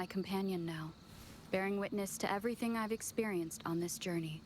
my companion now, bearing witness to everything I've experienced on this journey.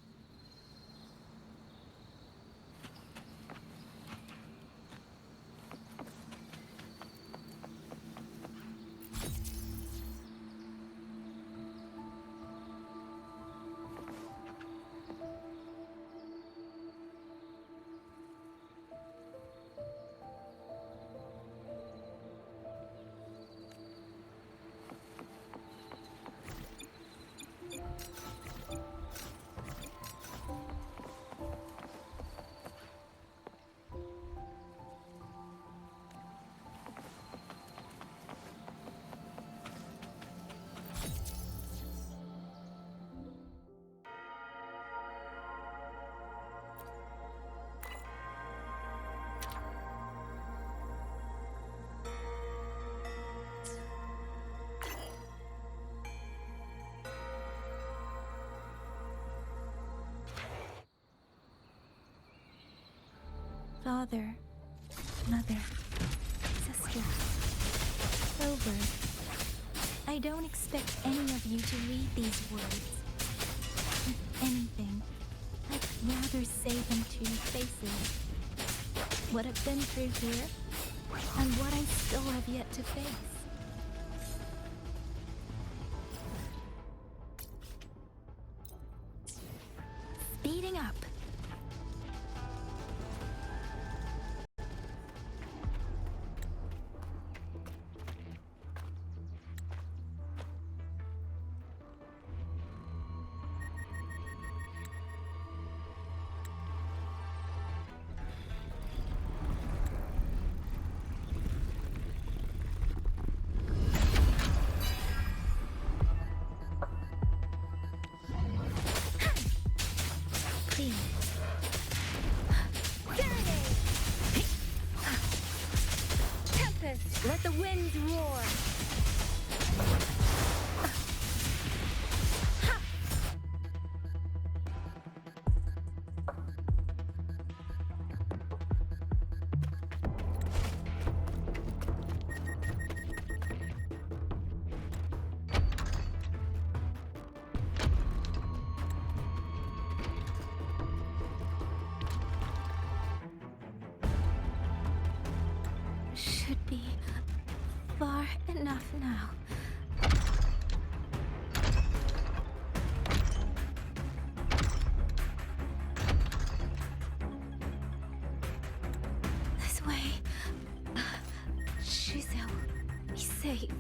Father, mother, sister, over. I don't expect any of you to read these words. If anything, I'd rather say them to your faces. What I've been through here, and what I still have yet to face. Speeding up. Let the winds roar! Should be far enough now. This way. Shizu, he's safe.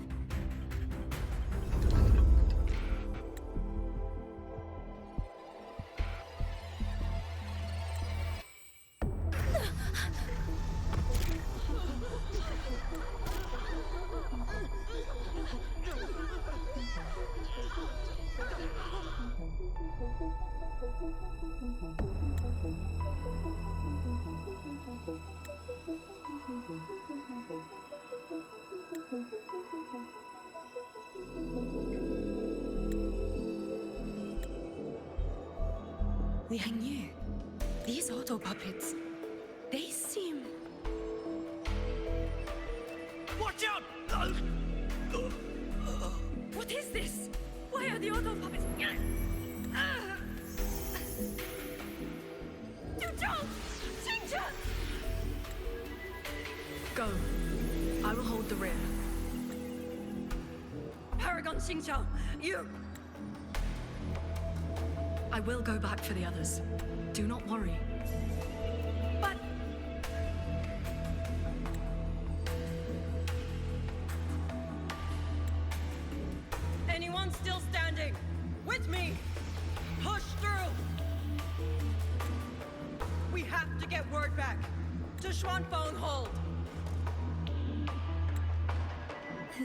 Liang Yu, these auto puppets, they seem... Watch out! What is this? Why are the auto puppets... Go. I will hold the rear. Paragon Xingqiao, you... I will go back for the others. Do not worry. But... Anyone still standing? With me! Push through! We have to get word back. To Xuanfeng hold.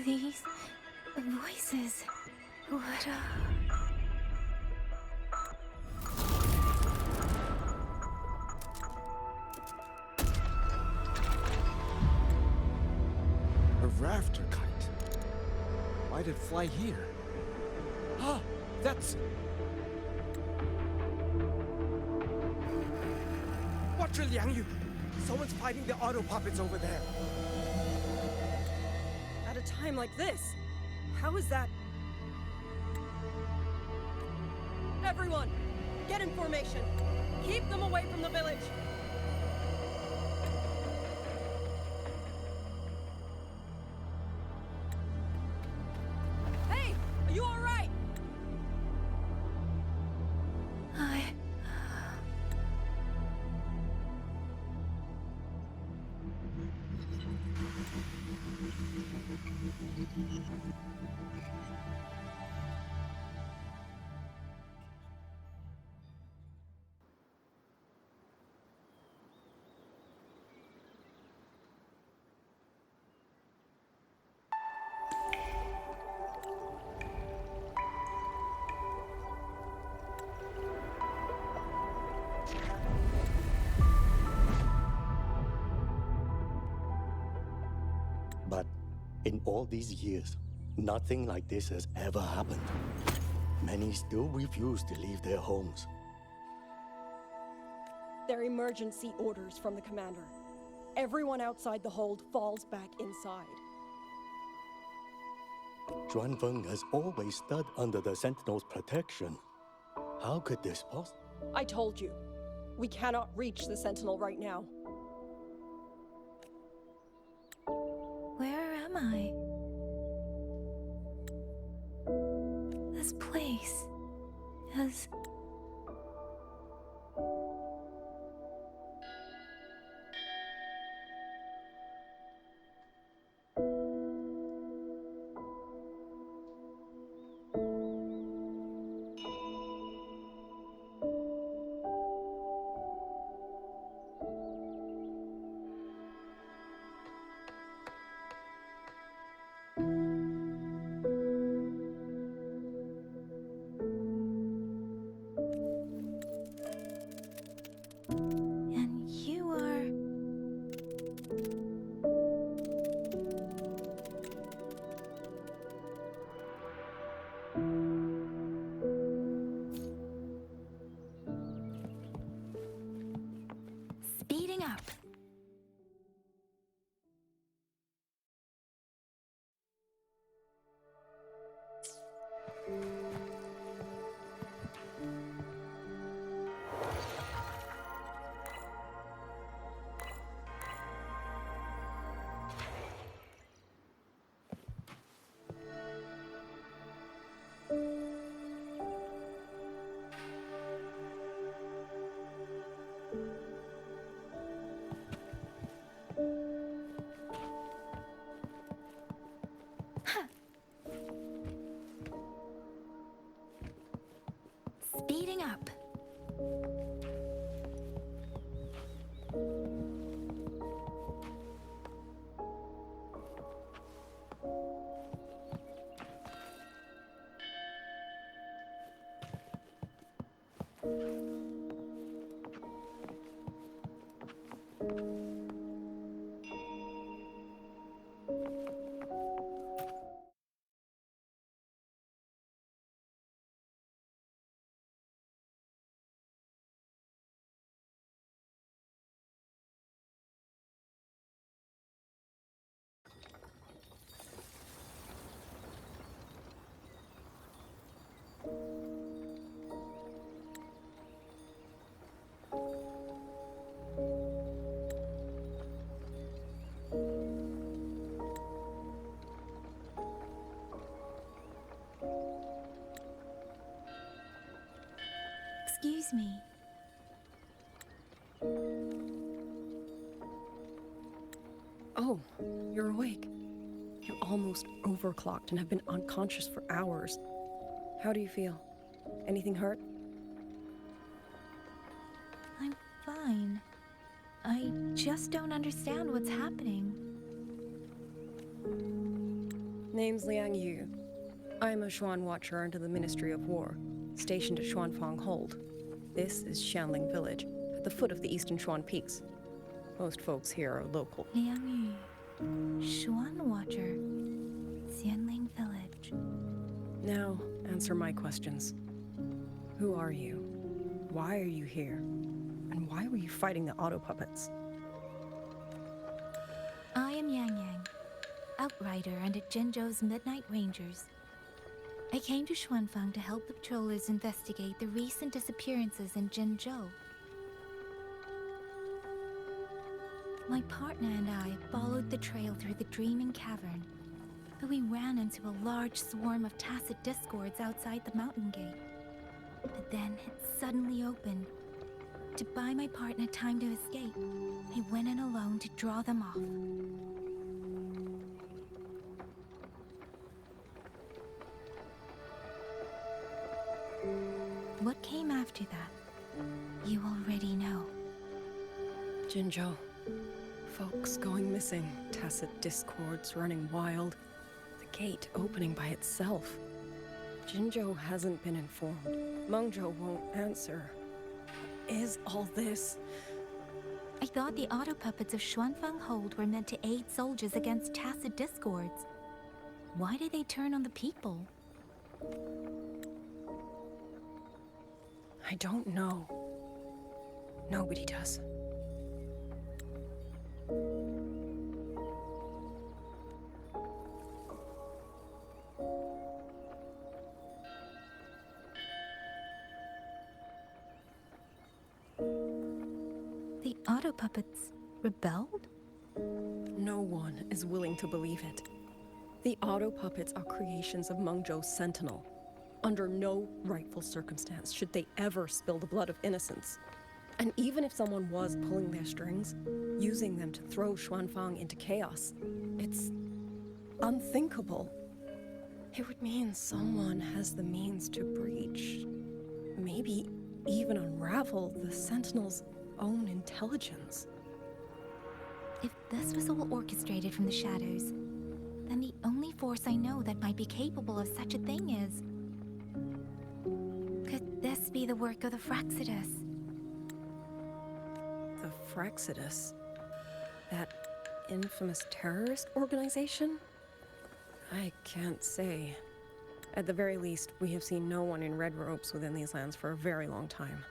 These voices, what A rafter kite. Why'd it fly here? Ah, that's... Watch your Liang Yu! Someone's fighting the auto puppets over there. At a time like this, how is that Everyone, get in formation. Keep them away from the village. Hey, are you all right? But in all these years, nothing like this has ever happened. Many still refuse to leave their homes. They're emergency orders from the commander. Everyone outside the hold falls back inside. Xuanfeng has always stood under the Sentinel's protection. How could this possibly? I told you, we cannot reach the Sentinel right now. Where am I? This place is... And you are... Speeding up. Speeding up. Excuse me. Oh, you're awake. You're almost overclocked and have been unconscious for hours. How do you feel? Anything hurt? I'm fine. I just don't understand what's happening. Name's Liang Yu. I'm a Xuan Watcher under the Ministry of War, stationed at Xuanfang Hold. This is Xianling Village, at the foot of the Eastern Xuan Peaks. Most folks here are local. Liang Yu, Xuan Watcher, Xianling Village. Now, answer my questions. Who are you? Why are you here? And why were you fighting the auto puppets? I am Yang Yang, Outrider under Jinzhou's Midnight Rangers. I came to Xuanfang to help the patrollers investigate the recent disappearances in Jinzhou. My partner and I followed the trail through the Dreaming Cavern, but we ran into a large swarm of tacit discords outside the mountain gate. But then it suddenly opened. To buy my partner time to escape, I went in alone to draw them off. What came after that, you already know. Jinzhou. Folks going missing, tacit discords running wild, the gate opening by itself. Jinzhou hasn't been informed. Mengzhou won't answer. Is all this? I thought the auto puppets of Xuanfang Hold were meant to aid soldiers against tacit discords. Why did they turn on the people? I don't know. Nobody does. The auto puppets rebelled? No one is willing to believe it. The auto puppets are creations of Mengzhou's Sentinel. Under no rightful circumstance should they ever spill the blood of innocents. And even if someone was pulling their strings, using them to throw Xuanfang into chaos, it's unthinkable. It would mean someone has the means to breach, maybe even unravel the Sentinel's own intelligence. If this was all orchestrated from the shadows, then the only force I know that might be capable of such a thing is... Could this be the work of the Fraxidus? The Fraxidus? That infamous terrorist organization? I can't say. At the very least, we have seen no one in red robes within these lands for a very long time.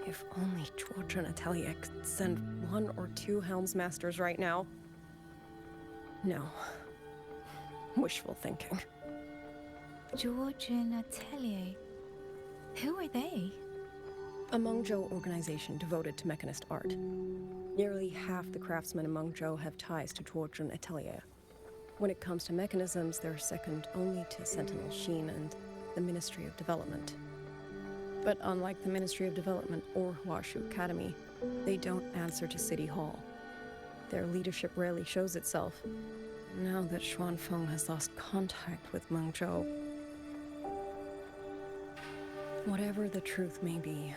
If only Chuodran Atelier could send 1 or 2 Helmsmasters right now. No. Wishful thinking. Georgian Atelier. Who are they? A Mengzhou organization devoted to mechanist art. Nearly half the craftsmen in Mengzhou have ties to Chuodran Atelier. When it comes to mechanisms, they're second only to Sentinel Sheen and the Ministry of Development. But unlike the Ministry of Development or Huashu Academy, they don't answer to City Hall. Their leadership rarely shows itself. Now that Xuanfeng has lost contact with Mengzhou, whatever the truth may be,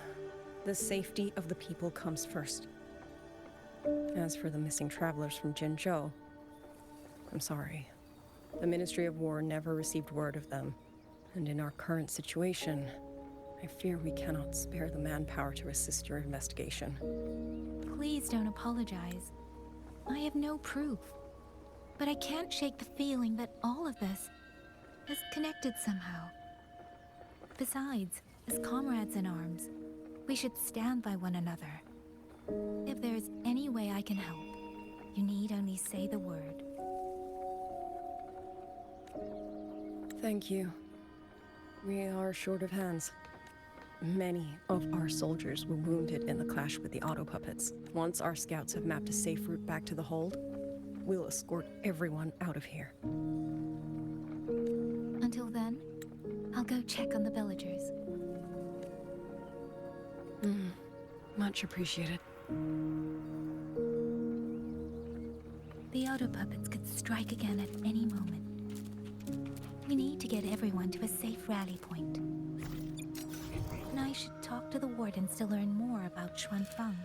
the safety of the people comes first. As for the missing travelers from Jinzhou, I'm sorry. The Ministry of War never received word of them, and in our current situation, I fear we cannot spare the manpower to assist your investigation. Please don't apologize. I have no proof. But I can't shake the feeling that all of this is connected somehow. Besides, as comrades in arms, we should stand by one another. If there's any way I can help, you need only say the word. Thank you. We are short of hands. Many of our soldiers were wounded in the clash with the auto puppets. Once our scouts have mapped a safe route back to the hold, we'll escort everyone out of here. Until then, I'll go check on the villagers. Much appreciated. The auto puppets could strike again at any moment. We need to get everyone to a safe rally point. And I should talk to the wardens to learn more about Xuanfang.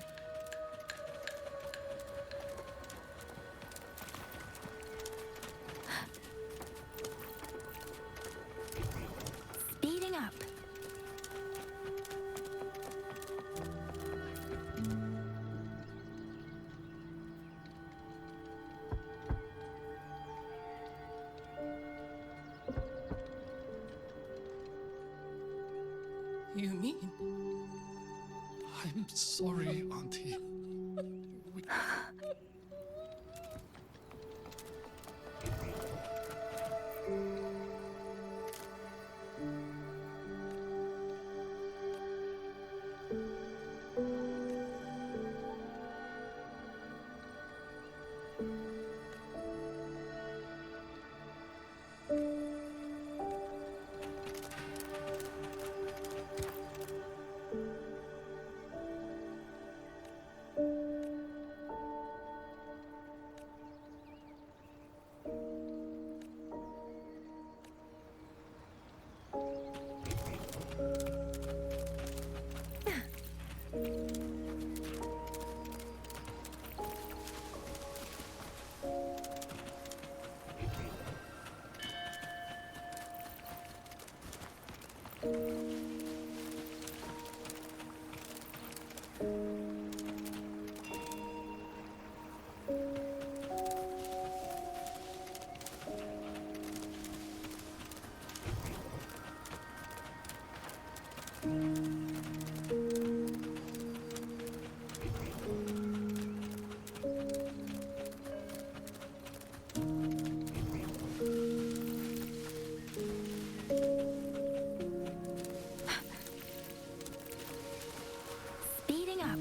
Speeding up. You mean? I'm sorry, Auntie. Speeding up.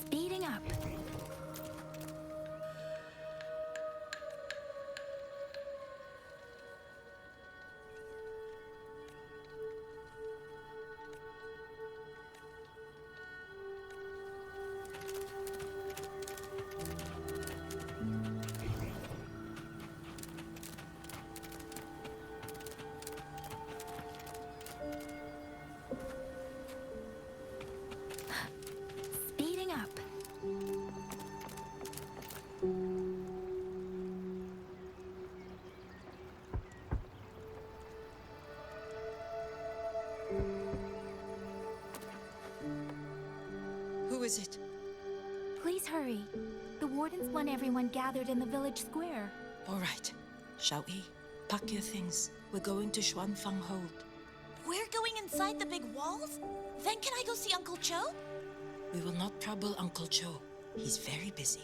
Speeding up. Speeding up. Who is it? Please hurry. The wardens want everyone gathered in the village square. All right. Shall we? Pack your things. We're going to Xuanfang Hold. We're going inside the big walls? Then can I go see Uncle Cho? We will not trouble Uncle Cho. He's very busy.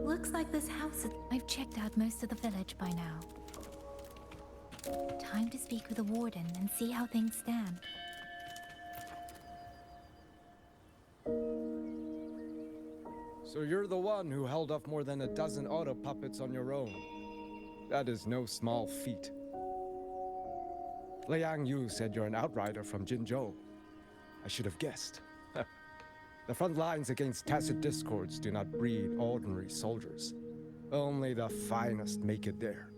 Looks like this house is... I've checked out most of the village by now. Time to speak with the warden and see how things stand. So you're the one who held off more than a dozen auto puppets on your own. That is no small feat. Liang Yu said you're an outrider from Jinzhou. I should have guessed. The front lines against tacit discords do not breed ordinary soldiers. Only the finest make it there.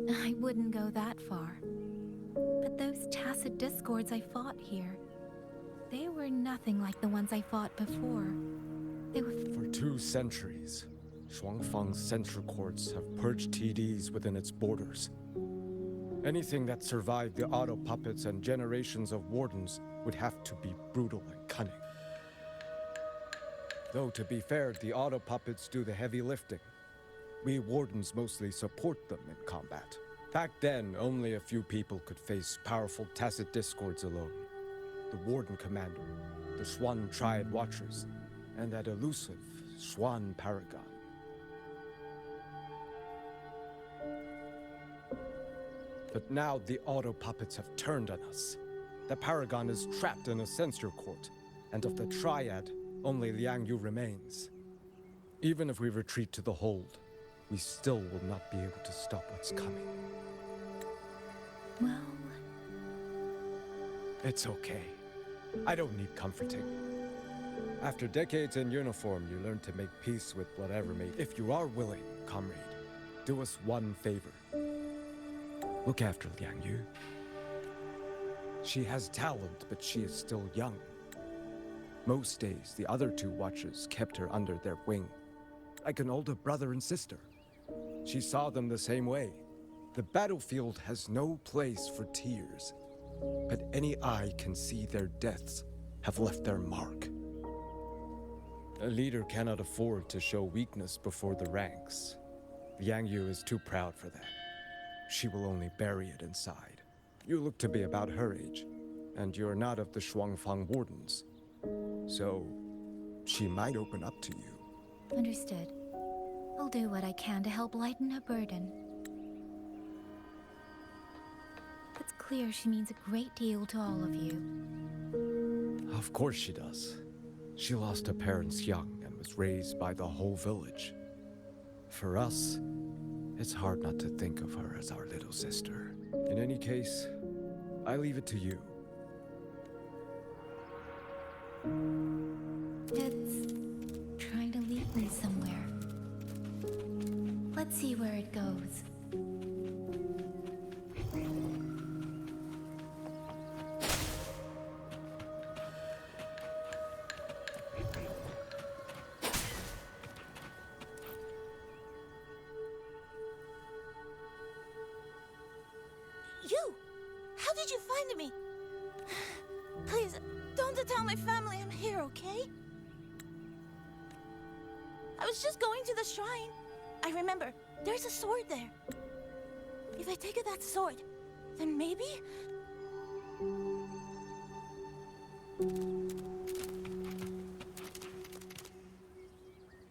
I wouldn't go that far. But those tacit discords I fought here, they were nothing like the ones I fought before. They were... For 2 centuries, Shuangfang's censure courts have purged TDs within its borders. Anything that survived the auto puppets and generations of wardens would have to be brutal and cunning. Though to be fair, the auto puppets do the heavy lifting. We wardens mostly support them in combat. Back then, only a few people could face powerful tacit discords alone. The warden commander, the Swan Triad Watchers, and that elusive Swan Paragon. But now the auto puppets have turned on us. The Paragon is trapped in a censure court, and of the Triad, only Liang Yu remains. Even if we retreat to the hold, we still will not be able to stop what's coming. Well... It's okay. I don't need comforting. After decades in uniform, you learn to make peace with whatever may... If you are willing, comrade, do us one favor. Look after Liang Yu. She has talent, but she is still young. Most days, the other 2 watchers kept her under their wing, like an older brother and sister. She saw them the same way. The battlefield has no place for tears, but any eye can see their deaths have left their mark. A leader cannot afford to show weakness before the ranks. Liang Yu is too proud for that. She will only bury it inside. You look to be about her age, and you're not of the Shuangfang Wardens. So, she might open up to you. Understood. I'll do what I can to help lighten her burden. It's clear she means a great deal to all of you. Of course she does. She lost her parents young and was raised by the whole village. For us, it's hard not to think of her as our little sister. In any case, I leave it to you. It's trying to lead me somewhere. Let's see where it goes. You! How did you find me? Please, don't tell my family I'm here, okay? I was just going to the shrine. I remember, there's a sword there. If I take that sword, then maybe...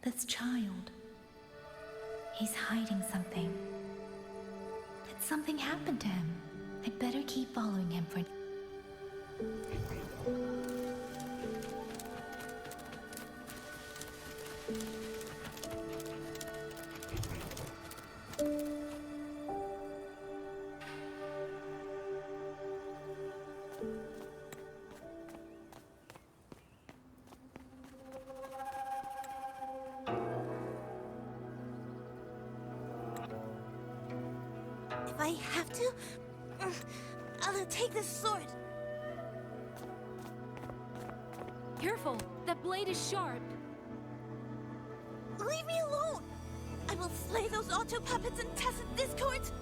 This child. He's hiding something. Did something happen to him? I'd better keep following him for... If I have to, I'll take this sword. Careful! That blade is sharp! Leave me alone! I will slay those auto puppets and tacit discords.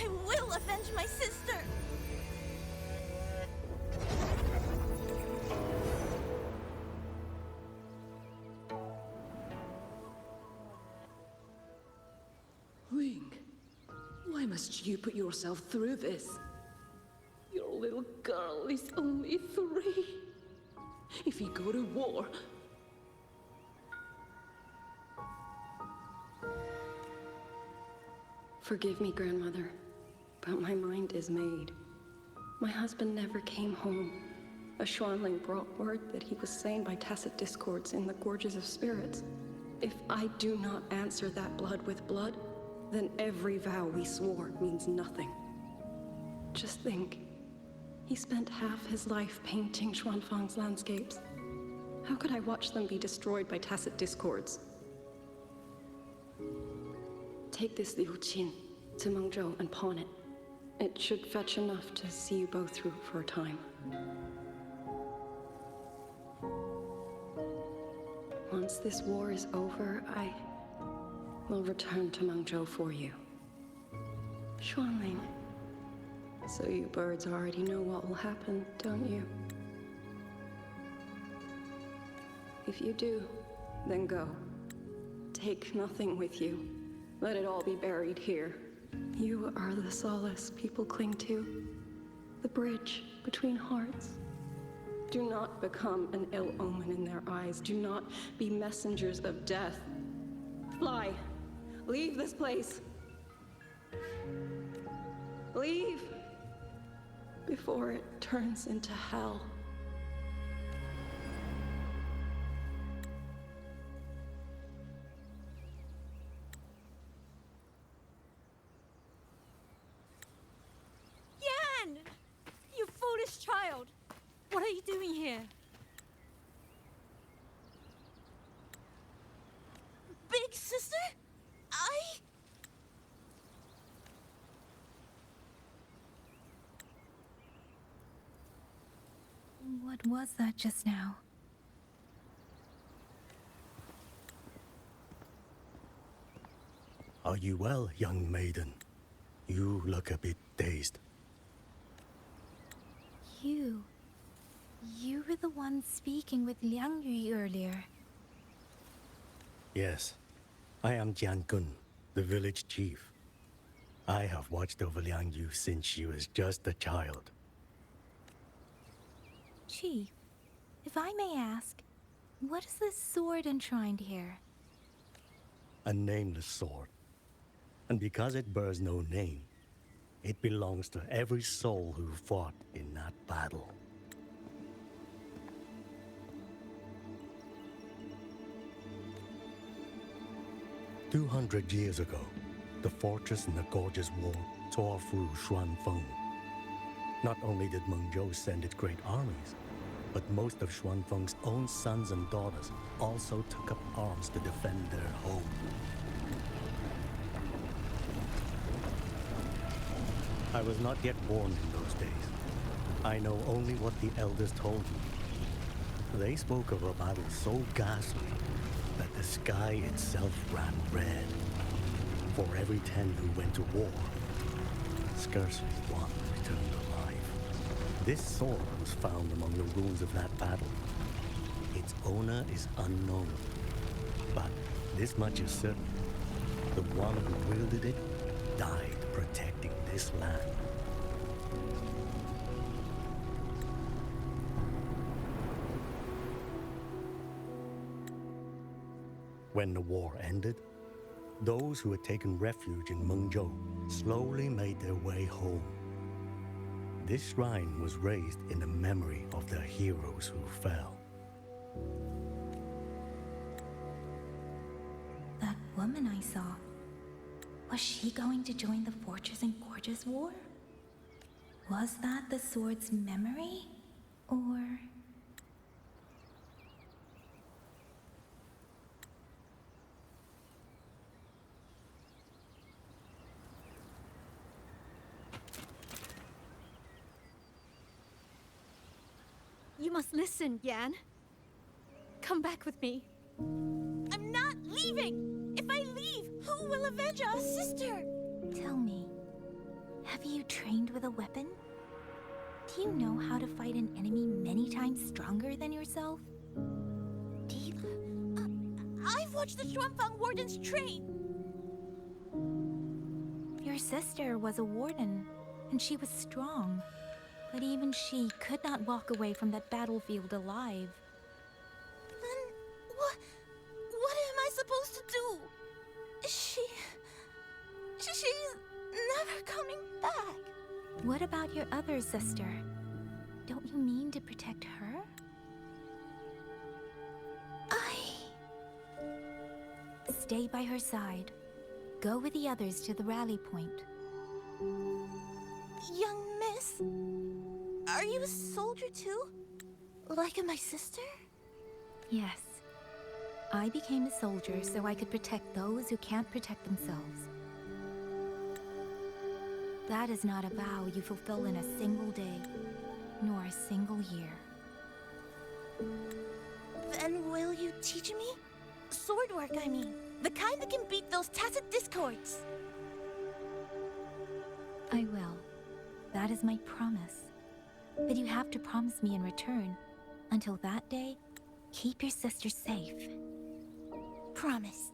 I will avenge my sister. Link, why must you put yourself through this? Your little girl is only 3. If you go to war, Forgive me, Grandmother, but my mind is made. My husband never came home. A Schwanling brought word that he was slain by tacit discords in the Gorges of Spirits. If I do not answer that blood with blood, then every vow we swore means nothing. Just think, he spent half his life painting Xuanfang's landscapes. How could I watch them be destroyed by tacit discords? Take this Liu Qin to Mengzhou and pawn it. It should fetch enough to see you both through for a time. Once this war is over, I will return to Mengzhou for you. Xuanling. So you birds already know what will happen, don't you? If you do, then go. Take nothing with you. Let it all be buried here. You are the solace people cling to, the bridge between hearts. Do not become an ill omen in their eyes. Do not be messengers of death. Fly. Leave this place. Leave before it turns into hell. Yan! You foolish child! What are you doing here? Big sister? What was that just now? Are you well, young maiden? You look a bit dazed. You were the one speaking with Liang Yu earlier. Yes, I am Jian Gun, the village chief. I have watched over Liang Yu since she was just a child. Chief, if I may ask, what is this sword enshrined here? A nameless sword. And because it bears no name, it belongs to every soul who fought in that battle. "200 years ago, the fortress in the Gorgeous War tore through Xuanfeng. Not only did Mengzhou send its great armies, But most of Xuanfeng's own sons and daughters also took up arms to defend their home. I was not yet born in those days. I know only what the elders told me. They spoke of a battle so ghastly that the sky itself ran red. For every 10 who went to war, scarcely one returned alive. This sword was found among the ruins of that battle. Its owner is unknown, but this much is certain. The one who wielded it died protecting this land. When the war ended, those who had taken refuge in Mengzhou slowly made their way home. This shrine was raised in the memory of the heroes who fell. That woman I saw, was she going to join the Fortress and Gorges War? Was that the sword's memory? Or... You must listen, Yan. Come back with me. I'm not leaving! If I leave, who will avenge our sister? Tell me, have you trained with a weapon? Do you know how to fight an enemy many times stronger than yourself? I've watched the Xuanfang wardens train. Your sister was a warden, and she was strong. But even she could not walk away from that battlefield alive. Then what am I supposed to do? She's never coming back. What about your other sister? Don't you mean to protect her? Stay by her side. Go with the others to the rally point. Young miss, are you a soldier too? Like my sister? Yes. I became a soldier so I could protect those who can't protect themselves. That is not a vow you fulfill in a single day, nor a single year. Then will you teach me? Sword work, I mean. The kind that can beat those tacit discords. I will. That is my promise. But you have to promise me in return. Until that day, keep your sister safe. Promise.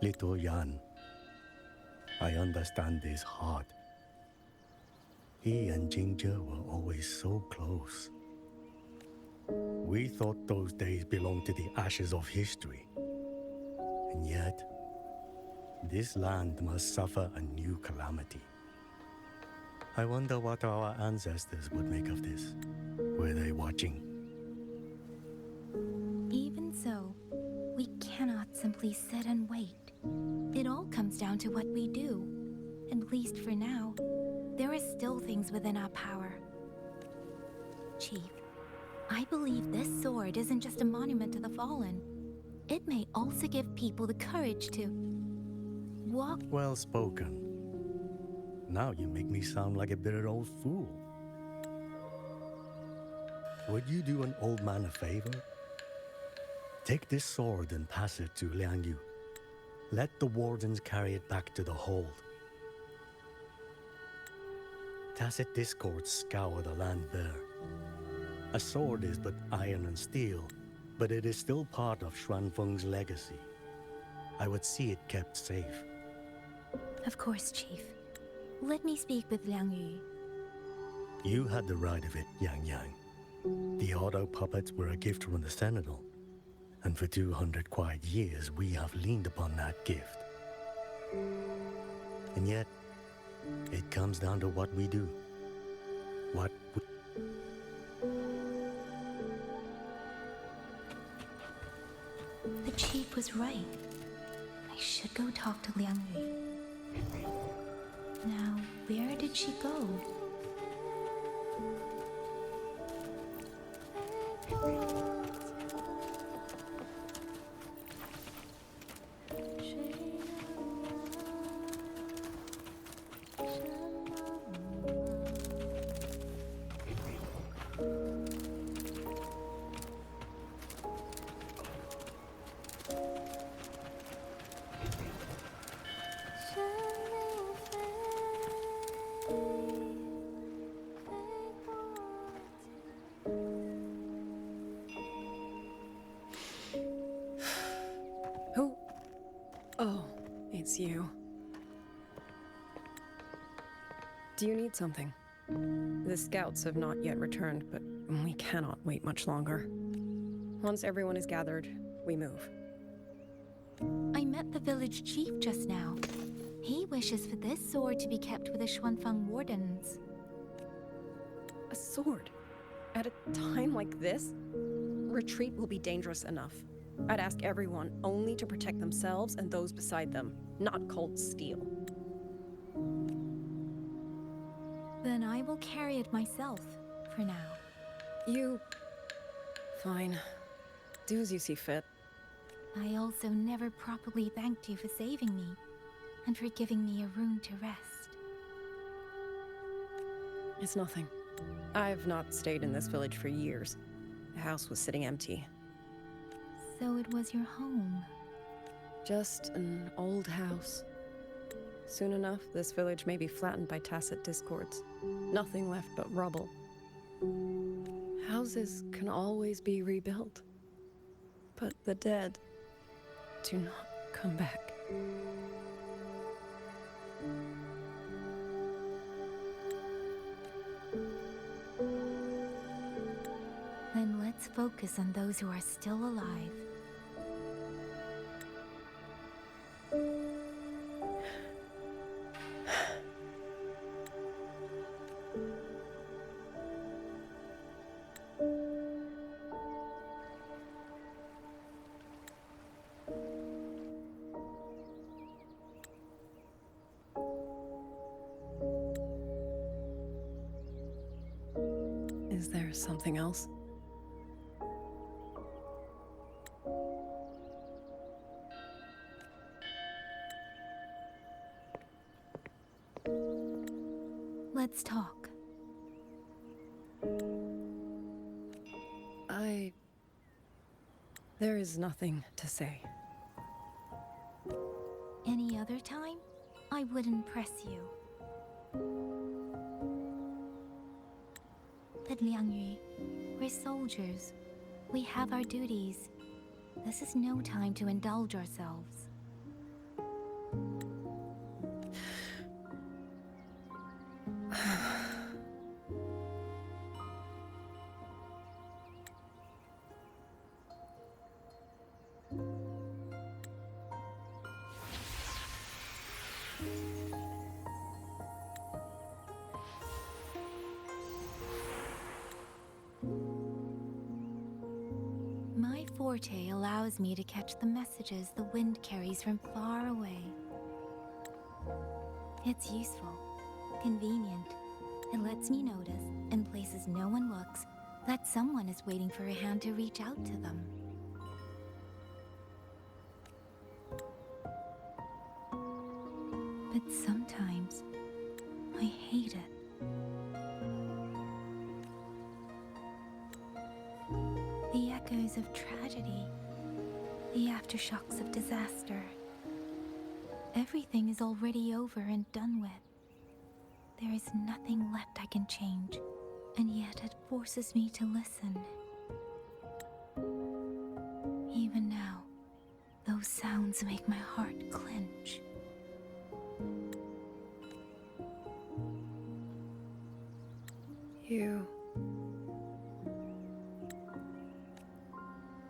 Little Yan, I understand this heart. He and Jingzhe were always so close. We thought those days belonged to the ashes of history. And yet, this land must suffer a new calamity. I wonder what our ancestors would make of this. Were they watching? Even so, we cannot simply sit and wait. It all comes down to what we do. At least for now, there are still things within our power. Chief, I believe this sword isn't just a monument to the fallen. It may also give people the courage to walk. Well spoken. Now you make me sound like a bitter old fool. Would you do an old man a favor? Take this sword and pass it to Liang Yu. Let the wardens carry it back to the hold. Tacit discords scour the land bare. A sword is but iron and steel, but it is still part of Xuanfeng's legacy. I would see it kept safe. Of course, Chief. Let me speak with Liang Yu. You had the right of it, Yang Yang. The auto puppets were a gift from the Sentinel, and for 200 quiet years we have leaned upon that gift. And yet, it comes down to what we do. What we... The chief was right. I should go talk to Liang Yu. Now, where did she go? Who? Oh, it's you. Do you need something? The scouts have not yet returned, but we cannot wait much longer. Once everyone is gathered, we move. I met the village chief just now. He wishes for this sword to be kept with the Xuanfang wardens. A sword? At a time like this? Retreat will be dangerous enough. I'd ask everyone only to protect themselves and those beside them, not cold steel. Then I will carry it myself, for now. You... Fine. Do as you see fit. I also never properly thanked you for saving me, and for giving me a room to rest. It's nothing. I've not stayed in this village for years. The house was sitting empty. So it was your home. Just an old house. Soon enough, this village may be flattened by tacit discords. Nothing left but rubble. Houses can always be rebuilt. But the dead do not come back. Then let's focus on those who are still alive. Is there something else? Let's talk. There is nothing to say. Any other time, I wouldn't press you. But Liang Yu, we're soldiers. We have our duties. This is no time to indulge ourselves. My forte allows me to catch the messages the wind carries from far away. It's useful, convenient. It lets me notice, in places no one looks, that someone is waiting for a hand to reach out to them. But sometimes, I hate it. The echoes of tragedy, the aftershocks of disaster. Everything is already over and done with. There is nothing left I can change, and yet it forces me to listen. Even now, those sounds make my heart clench. You...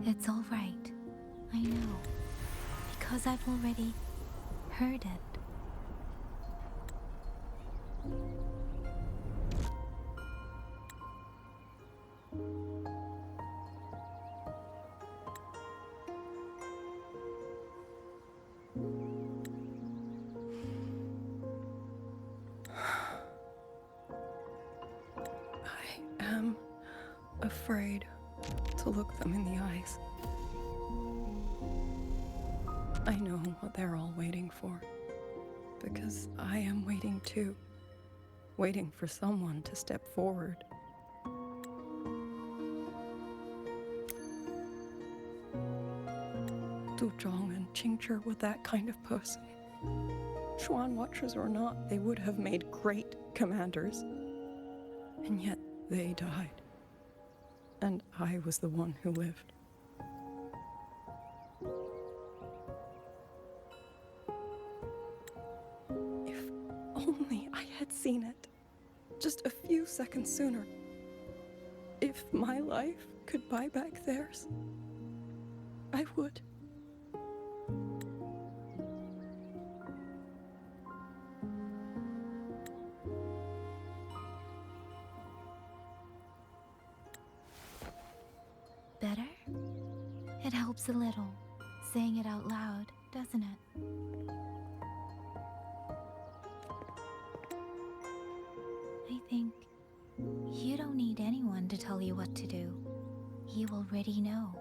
It's all right. I know. Because I've already heard it. afraid to look them in the eyes. I know what they're all waiting for, because I am waiting too. Waiting for someone to step forward. Du Zhong and Qingzhi were that kind of person. Xuan Watchers or not, they would have made great commanders. And yet they died. And I was the one who lived. If only I had seen it. Just a few seconds sooner. If my life could buy back theirs, I would. Better? It helps a little, saying it out loud, doesn't it? I think you don't need anyone to tell you what to do. You already know.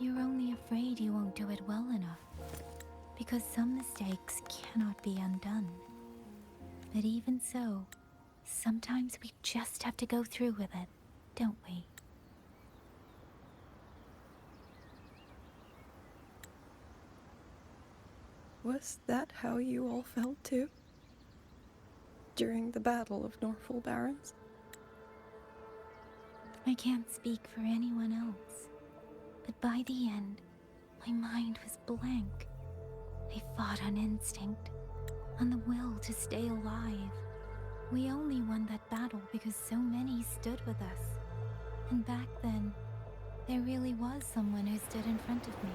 You're only afraid you won't do it well enough, because some mistakes cannot be undone. But even so, sometimes we just have to go through with it, don't we? Was that how you all felt too? During the Battle of Norfolk Barrens? I can't speak for anyone else, but by the end, my mind was blank. I fought on instinct, on the will to stay alive. We only won that battle because so many stood with us. And back then, there really was someone who stood in front of me,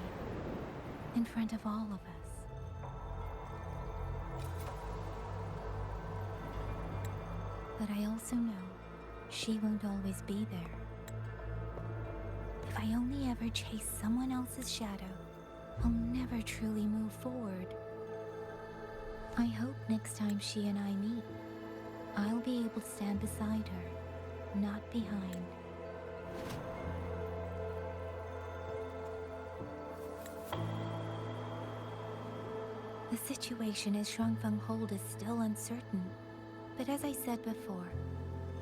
in front of all of us. But I also know she won't always be there. If I only ever chase someone else's shadow, I'll never truly move forward. I hope next time she and I meet, I'll be able to stand beside her, not behind. The situation as Shuangfeng Hold is still uncertain. But as I said before,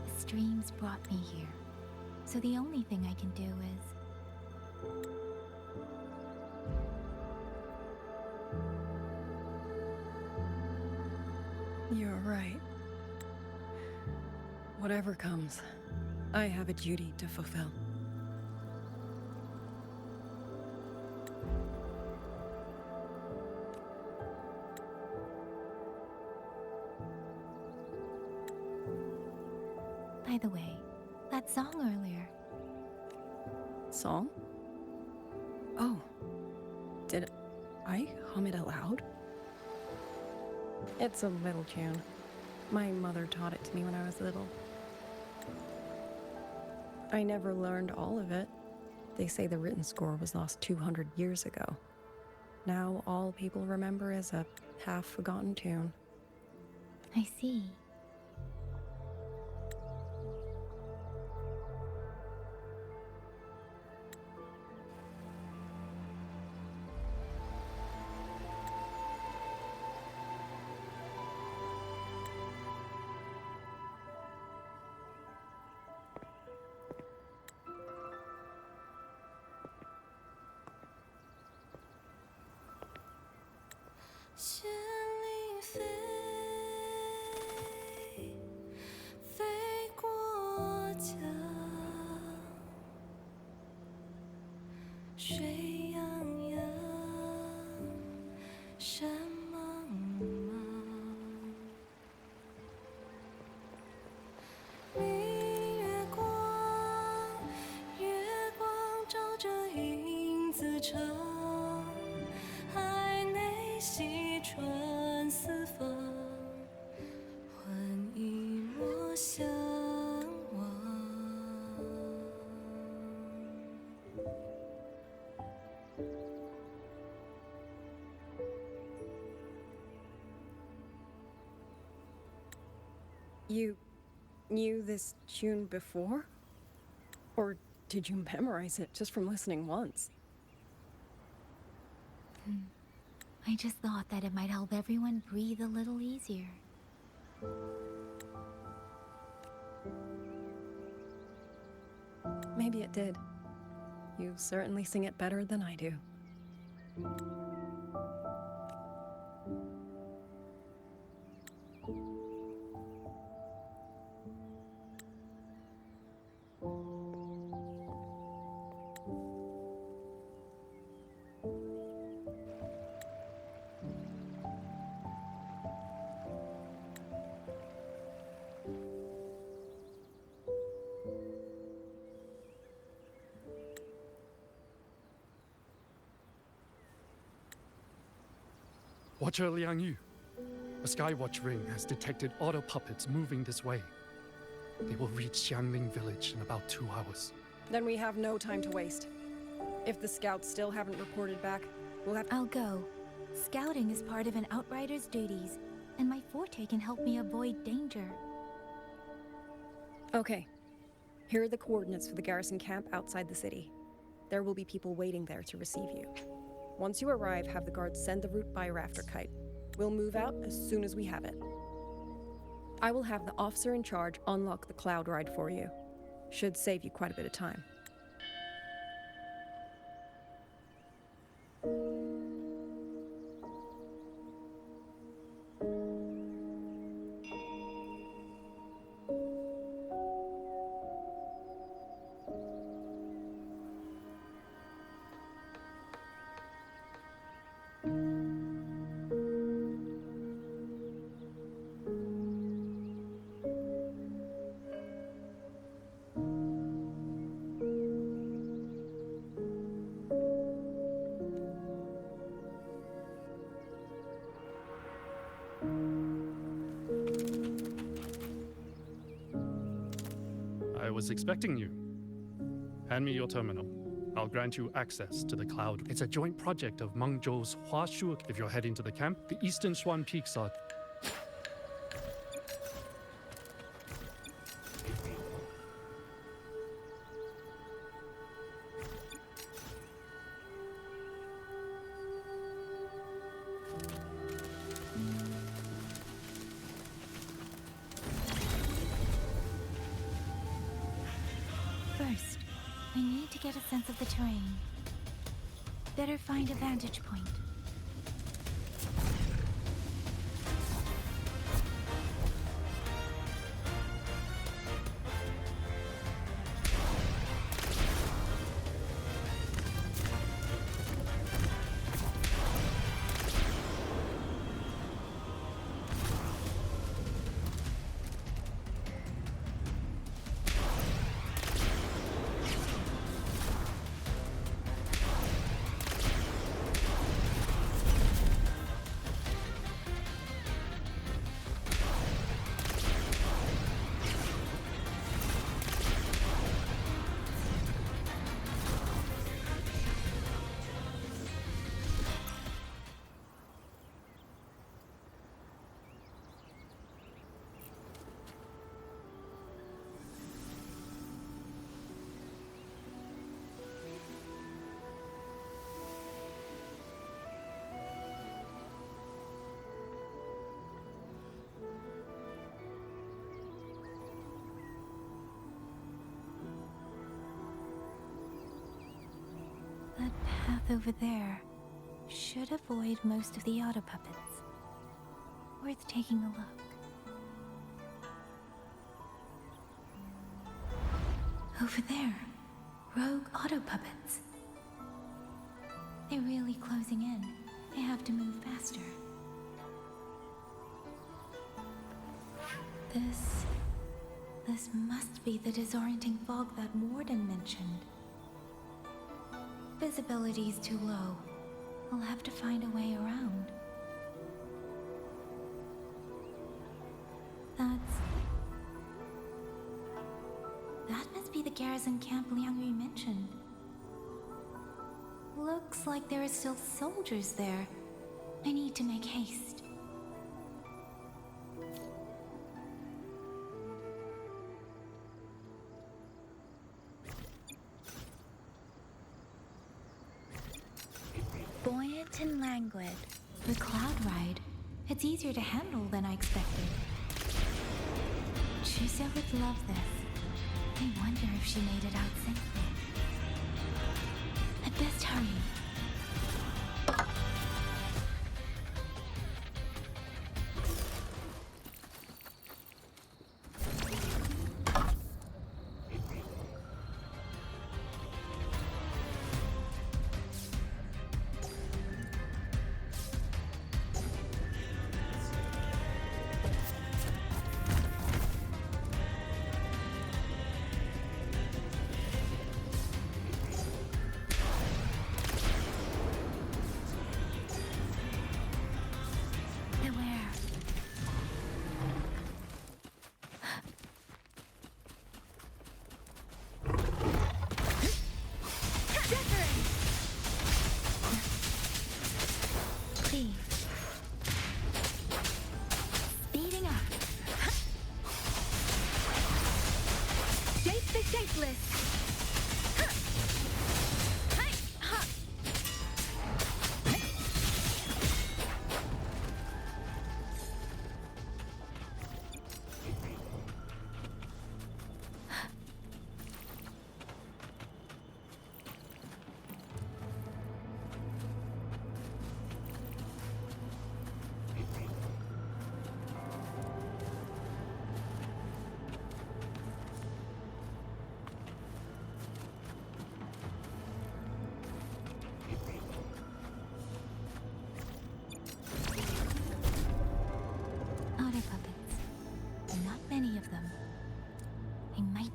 the streams brought me here. So the only thing I can do is... You're right. Whatever comes, I have a duty to fulfill. By the way, that song earlier. Song? Oh. Did I hum it aloud? It's a little tune. My mother taught it to me when I was little. I never learned all of it. They say the written score was lost 200 years ago. Now all people remember is a half-forgotten tune. I see. You knew this tune before? Or did you memorize it just from listening once? I just thought that it might help everyone breathe a little easier. Maybe it did. You certainly sing it better than I do. Watcher Liang Yu, a Skywatch ring has detected auto puppets moving this way. They will reach Xiangling village in about 2 hours. Then we have no time to waste. If the scouts still haven't reported back, we'll have... I'll go. Scouting is part of an outrider's duties, and my forte can help me avoid danger. Okay. Here are the coordinates for the garrison camp outside the city. There will be people waiting there to receive you. Once you arrive, have the guards send the route by rafter kite. We'll move out as soon as we have it. I will have the officer in charge unlock the cloud ride for you. Should save you quite a bit of time. I was expecting you. Hand me your terminal. I'll grant you access to the cloud. It's a joint project of Mengzhou's Huashu. If you're heading to the camp, the Eastern Shuan Peaks are... First, I need to get a sense of the terrain. Better find a vantage point. That path over there should avoid most of the auto puppets. Worth taking a look. Over there, rogue auto puppets. They're really closing in. I have to move faster. This must be the disorienting fog that Warden mentioned. Visibility's too low. I'll have to find a way around. That must be the garrison camp Liang Yu mentioned. Looks like there are still soldiers there. I need to make haste. and languid. The cloud ride. It's easier to handle than I expected. Chusa would love this. I wonder if she made it out safely. I'd best hurry.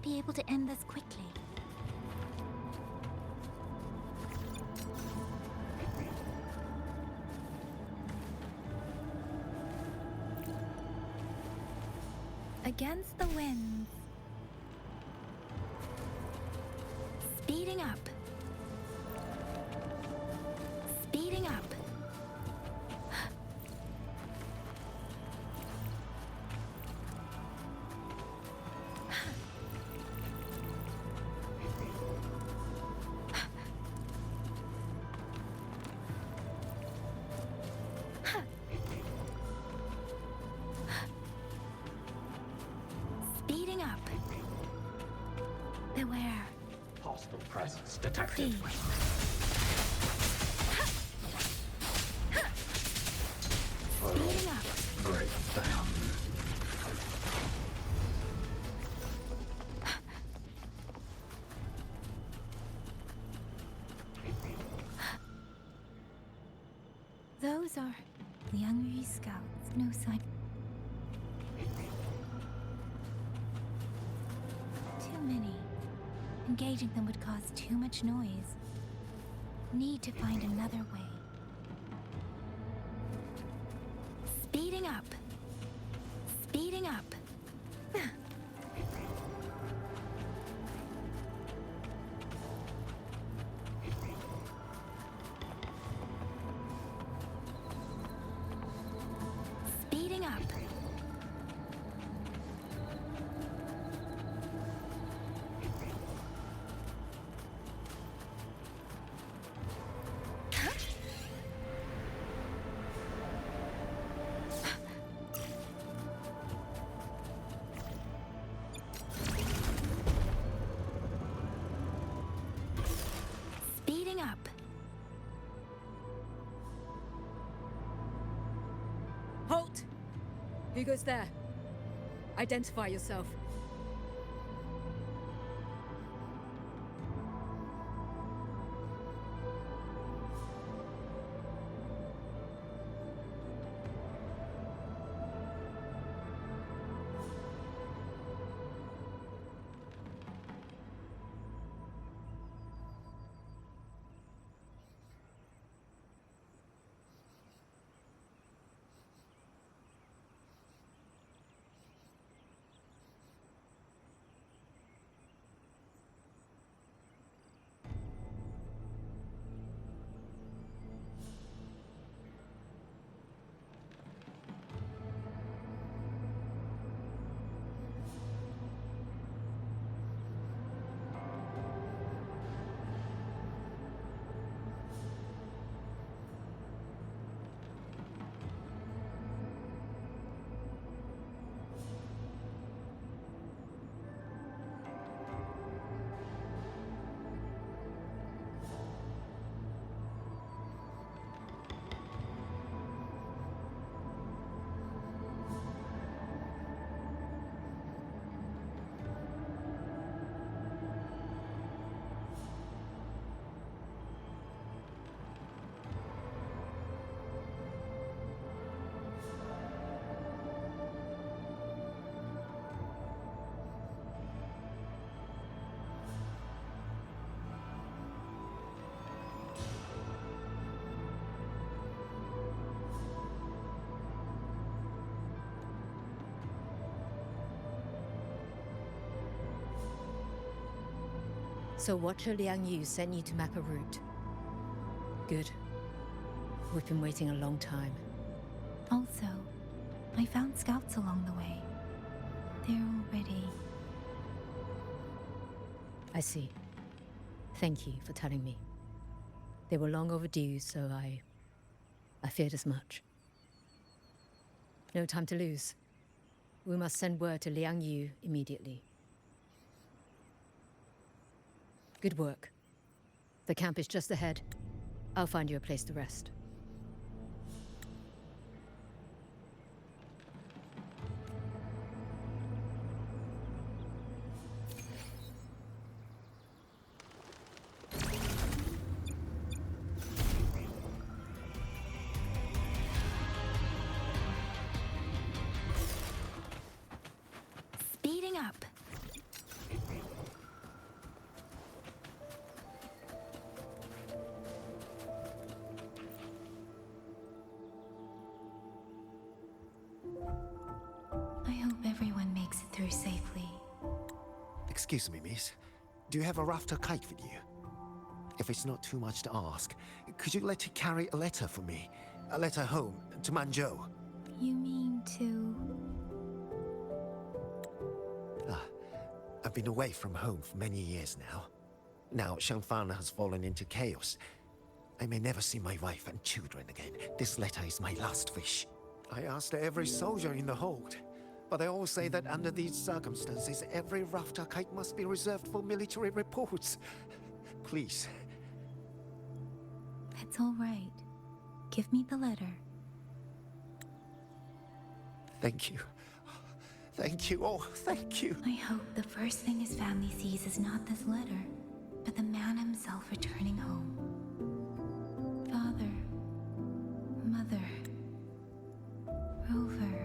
Be able to end this quickly. Against the winds. Speeding up. Speeding up. Beware. Hostile presence detected. Speeding up. Break down. Those are Liang Yu's scouts. No sign. Too many. Engaging them would cause too much noise. Need to find another way. Speeding up. Speeding up. Speeding up. Speeding up. Halt! Who goes there? Identify yourself. So Watcher Liang Yu sent you to map a route. Good. We've been waiting a long time. Also, I found scouts along the way. They're already... I see. Thank you for telling me. They were long overdue, so I feared as much. No time to lose. We must send word to Liang Yu immediately. Good work. The camp is just ahead. I'll find you a place to rest. Speeding up. I hope everyone makes it through safely. Excuse me, miss. Do you have a rafter kite with you? If it's not too much to ask, could you let it carry a letter for me? A letter home, to Manzhou. You mean to... I've been away from home for many years now. Now Shangfan has fallen into chaos. I may never see my wife and children again. This letter is my last wish. I asked every soldier in the hold, but they all say that under these circumstances, every rafter kite must be reserved for military reports. Please. It's all right. Give me the letter. Thank you. Thank you. Oh, thank you. I hope the first thing his family sees is not this letter, but the man himself returning home. Father, Mother, Rover.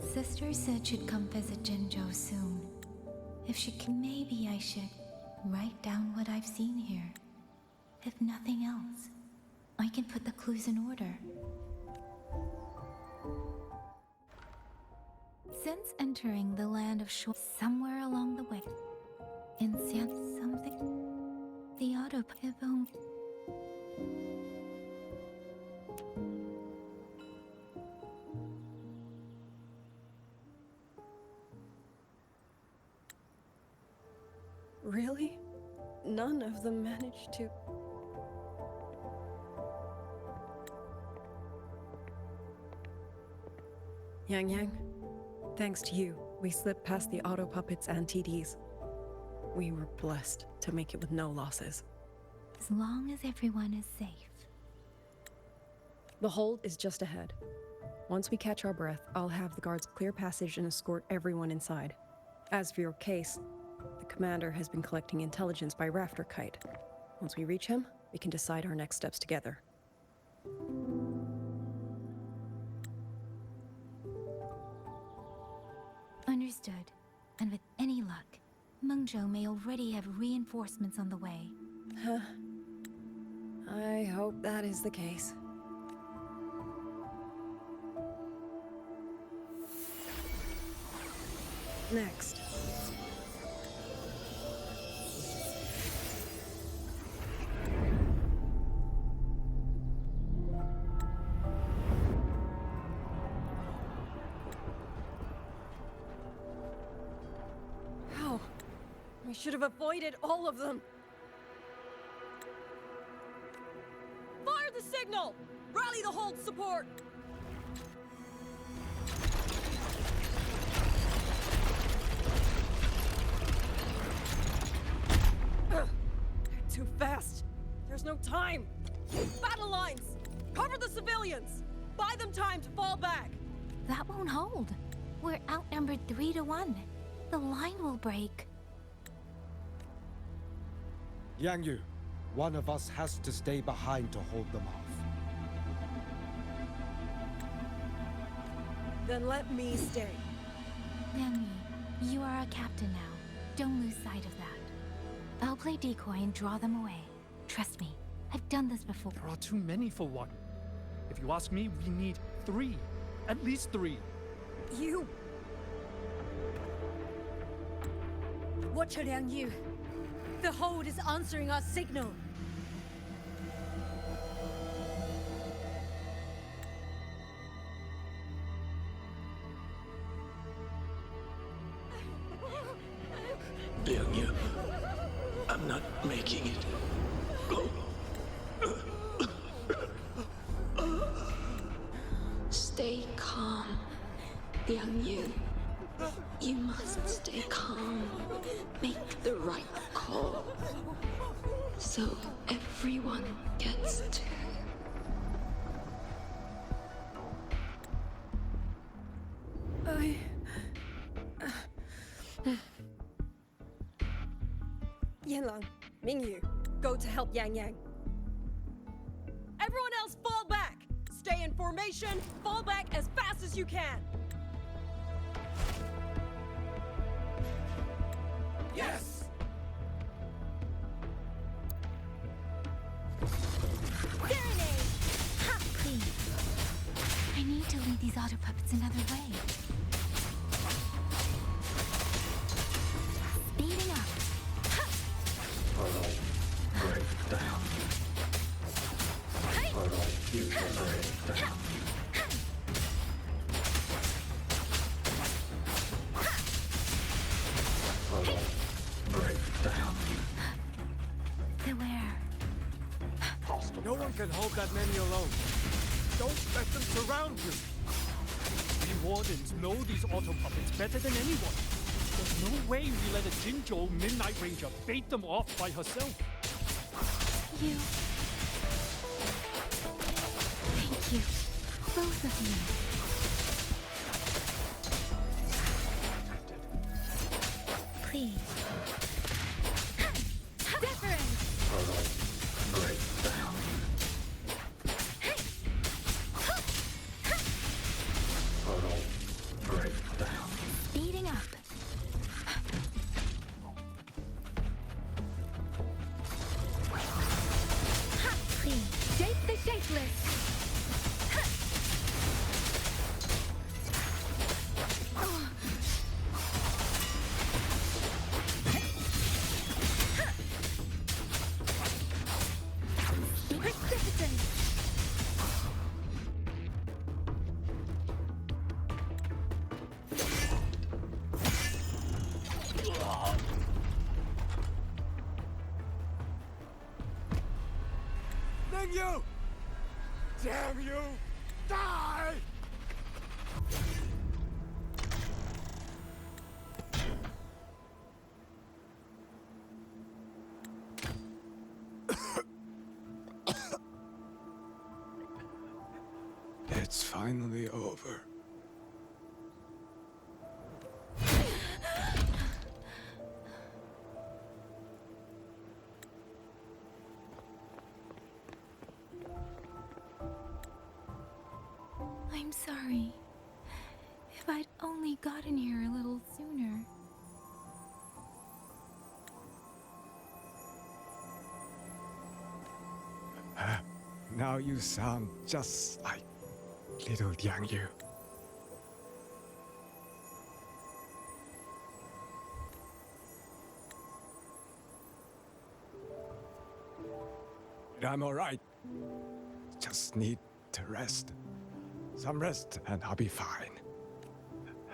Sister said she'd come visit Jinzhou soon. If she can, maybe I should write down what I've seen here. If nothing else, I can put the clues in order. Since entering the land of Shuo, somewhere along the way, in something, the autopilot. Really? None of them managed to... Yang, thanks to you, we slipped past the auto puppets and TDs. We were blessed to make it with no losses. As long as everyone is safe. The hold is just ahead. Once we catch our breath, I'll have the guards clear passage and escort everyone inside. As for your case, the commander has been collecting intelligence by rafter kite. Once we reach him, we can decide our next steps together. Understood. And with any luck, Mengzhou may already have reinforcements on the way. Huh. I hope that is the case. Next. How? We should have avoided all of them. Fire the signal! Rally the hold support! They're too fast. There's no time. Battle lines! Cover the civilians! Buy them time to fall back! That won't hold. We're outnumbered 3 to 1. The line will break. Yang Yu, one of us has to stay behind to hold them off. Then let me stay. Liang Yi, you are a captain now. Don't lose sight of that. I'll play decoy and draw them away. Trust me, I've done this before. There are too many for one. If you ask me, we need 3. At least 3. You! Watcher Liang Yu, The hold is answering our signal. Liang Yu, I'm not making it. Go. Stay calm, Liang Yu. You must stay calm. Make the right call. So everyone gets to. Yanlang, Mingyu, go to help Yang Yang. Everyone else fall back! Stay in formation, fall back as fast as you can! Yes! Serenade! Ha! Please. I need to lead these auto puppets another way. Speeding up. Ha! Break down. You can break down. Break down. The where? No one can hold that many alone. Don't let them surround you. We wardens know these auto puppets better than anyone. There's no way we let a Jinzhou Midnight Ranger bait them off by herself. You. Thank you. Both of you. Please. Deference! Break down. Break down. Speeding up. Ha! Please. Shape the shapeless. Precipitant. Then you! Damn you! Die! It's finally over. I'm sorry. If I'd only gotten here a little sooner. Now you sound just like little Liang Yu. I'm all right. Just need to rest. Some rest and I'll be fine.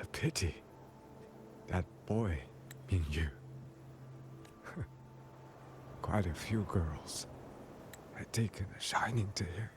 A pity. That boy, Mingyu. Quite a few girls had taken a shining to him.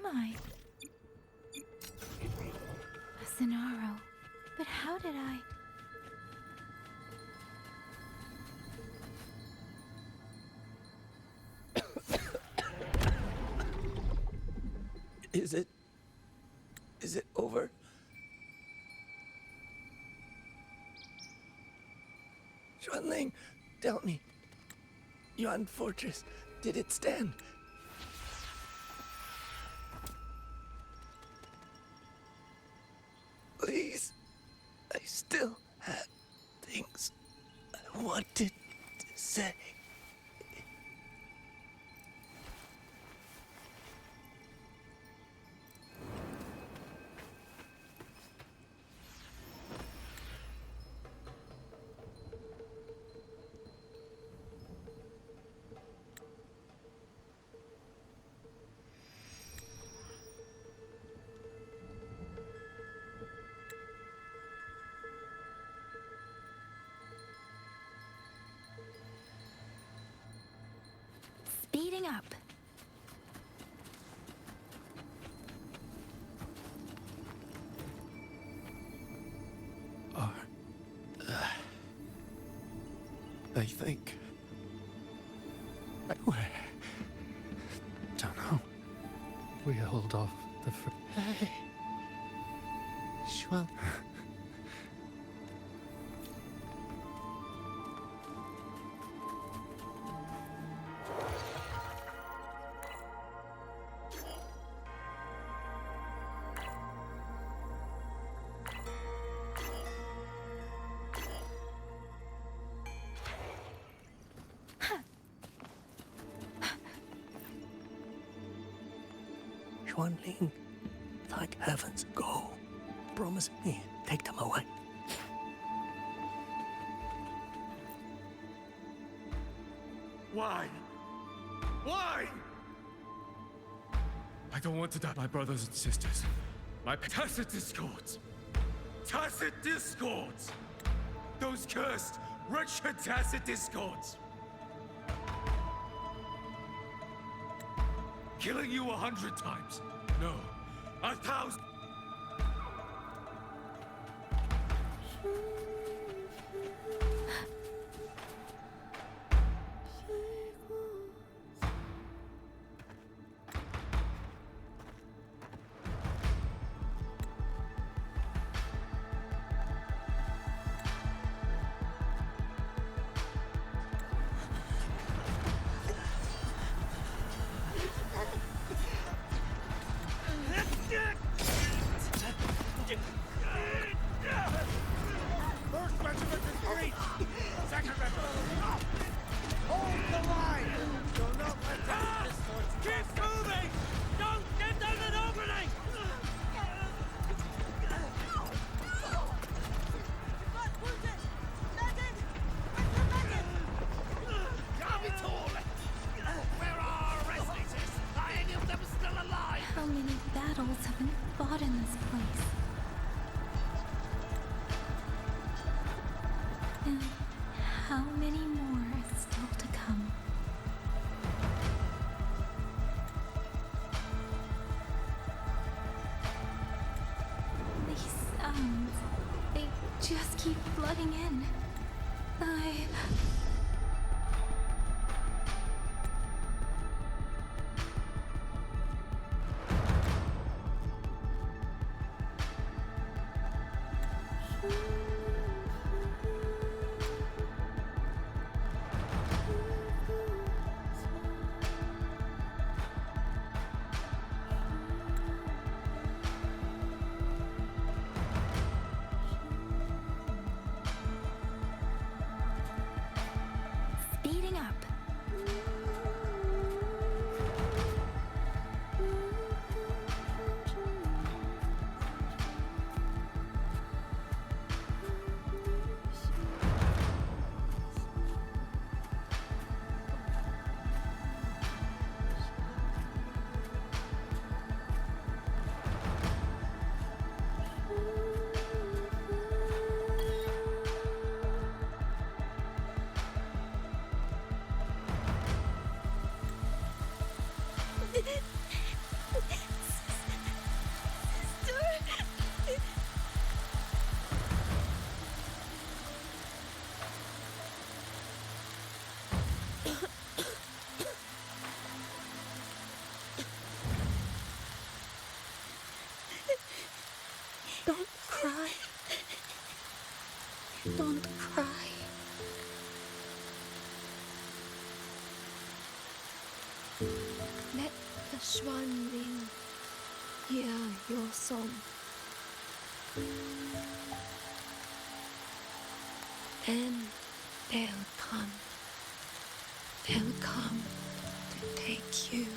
am I? A Cenaro. But how did I... Is it over? Xuanling, tell me. Yuan Fortress, did it stand? Please, I still have things I wanted to say. Speeding up. I think... Where? Don't know. We hold off the... Hey. Xuan. Xuanling, thank heavens, go. Promise me, take them away. Why? Why? I don't want to die, my brothers and sisters. My tacit discords. Tacit discords! Those cursed, wretched tacit discords! Killing you 100 times. No, 1,000. First regiment is breached! Second regiment! Hold the line! Do not let them Keep moving! Don't get down an opening! Where are our restlessness? Are any of them still alive? How many battles have been fought in this place? And how many more are still to come? These sounds, they just keep flooding in. Speeding up. Don't cry. Let the swan ring. Hear your song. Then they'll come. They'll come to take you home.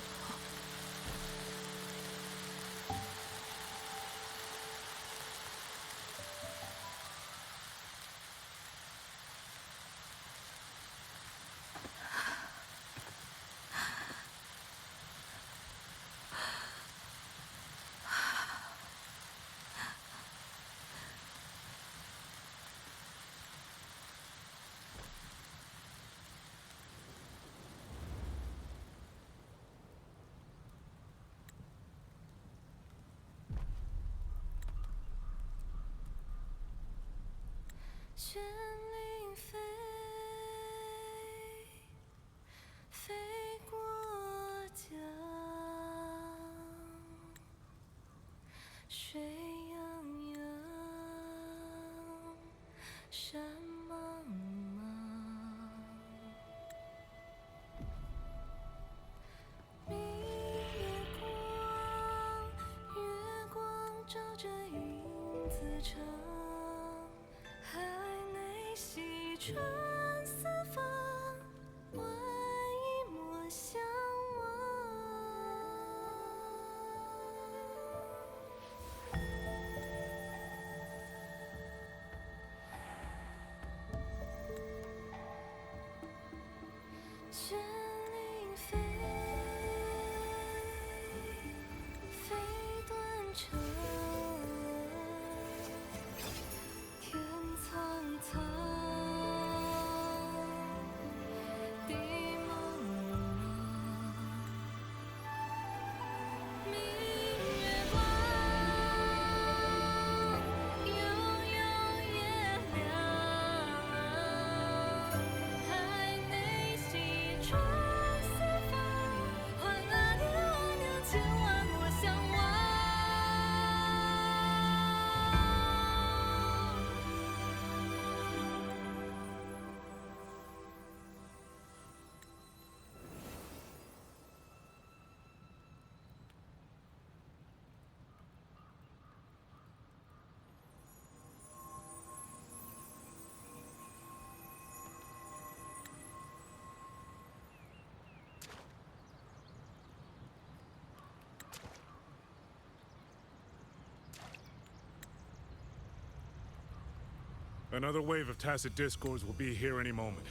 Another wave of tacit discords will be here any moment.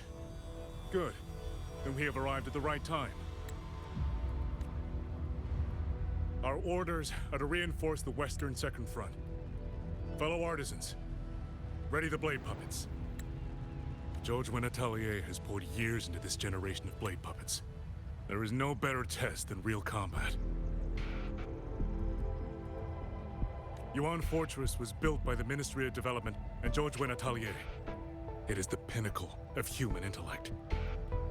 Good. Then we have arrived at the right time. Our orders are to reinforce the western second front. Fellow artisans, ready the blade puppets. George Atelier has poured years into this generation of blade puppets. There is no better test than real combat. Yuan Fortress was built by the Ministry of Development and George Atelier. It is the pinnacle of human intellect.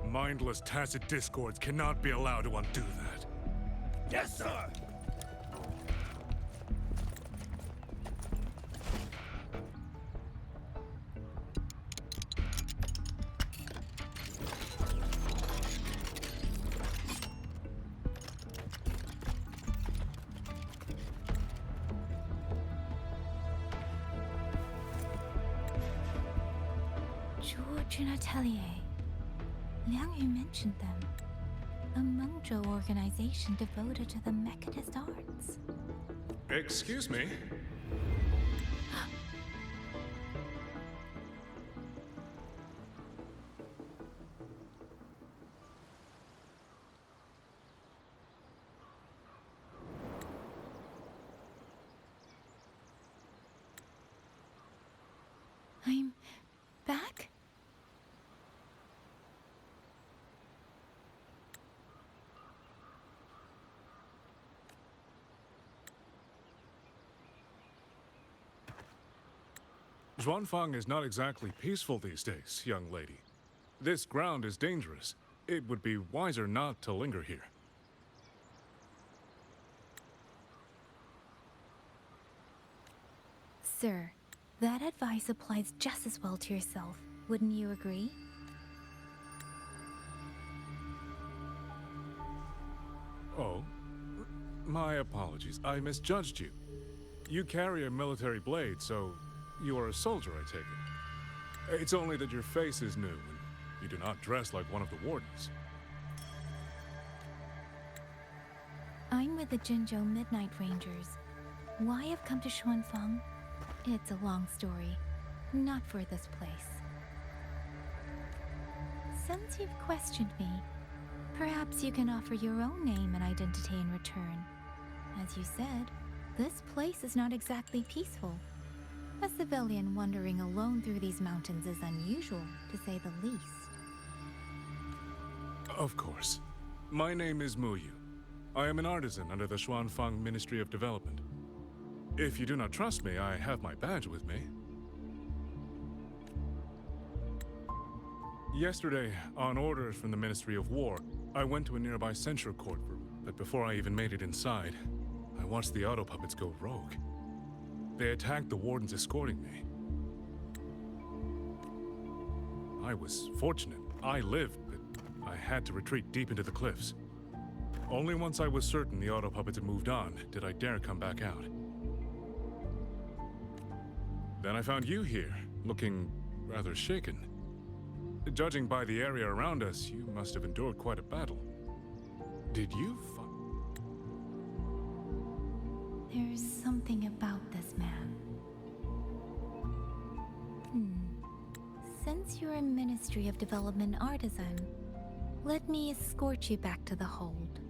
Mindless, tacit discords cannot be allowed to undo that. Yes, sir! George Atelier. Liang Yu mentioned them. A Mengzhou organization devoted to the mechanist arts. Excuse me? I'm back? Zhuanfang is not exactly peaceful these days, young lady. This ground is dangerous. It would be wiser not to linger here. Sir, That advice applies just as well to yourself, wouldn't you agree? Oh, my apologies. I misjudged you. You carry a military blade, so you are a soldier, I take it. It's only that your face is new, and you do not dress like one of the wardens. I'm with the Jinzhou Midnight Rangers. Why I've come to Xuanfang? It's a long story. Not for this place. Since you've questioned me, perhaps you can offer your own name and identity in return. As you said, this place is not exactly peaceful. A civilian wandering alone through these mountains is unusual, to say the least. Of course. My name is Muyu. I am an artisan under the Xuanfang Ministry of Development. If you do not trust me, I have my badge with me. Yesterday, on orders from the Ministry of War, I went to a nearby censure court room, but before I even made it inside, I watched the auto puppets go rogue. They attacked the wardens escorting me. I was fortunate. I lived, but I had to retreat deep into the cliffs. Only once I was certain the auto puppets had moved on did I dare come back out. Then I found you here, looking rather shaken. Judging by the area around us, you must have endured quite a battle. Did you There's something about this man. Since you're a Ministry of Development artisan, let me escort you back to the hold.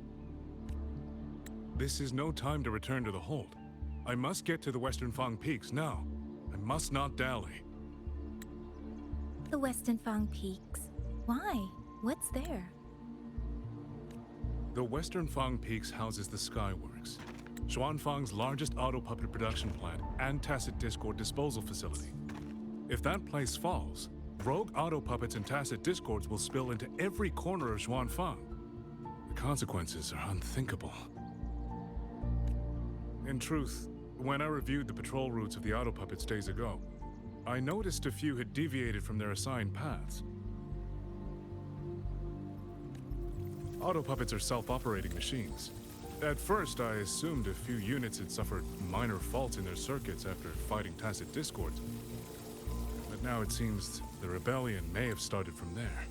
This is no time to return to the hold. I must get to the Western Fang Peaks now. I must not dally. The Western Fang Peaks? Why? What's there? The Western Fang Peaks houses the Skyworks, Xuanfang's largest auto puppet production plant and tacit discord disposal facility. If that place falls, rogue auto puppets and tacit discords will spill into every corner of Xuanfang. The consequences are unthinkable. In truth, when I reviewed the patrol routes of the auto puppets days ago, I noticed a few had deviated from their assigned paths. Auto puppets are self-operating machines. At first, I assumed a few units had suffered minor faults in their circuits after fighting tacit discords. But now it seems the rebellion may have started from there.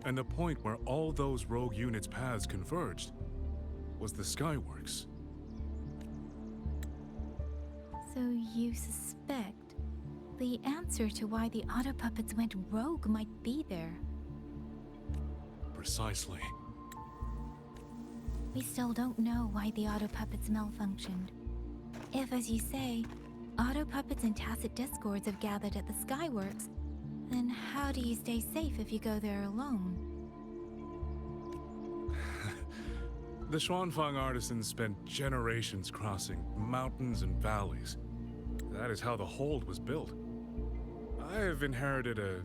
And the point where all those rogue units' paths converged was the Skyworks. So you suspect the answer to why the auto puppets went rogue might be there? Precisely. We still don't know why the auto puppets malfunctioned. If, as you say, auto puppets and tacit discords have gathered at the Skyworks, then how do you stay safe if you go there alone? The Xuanfang artisans spent generations crossing mountains and valleys. That is how the hold was built. I have inherited a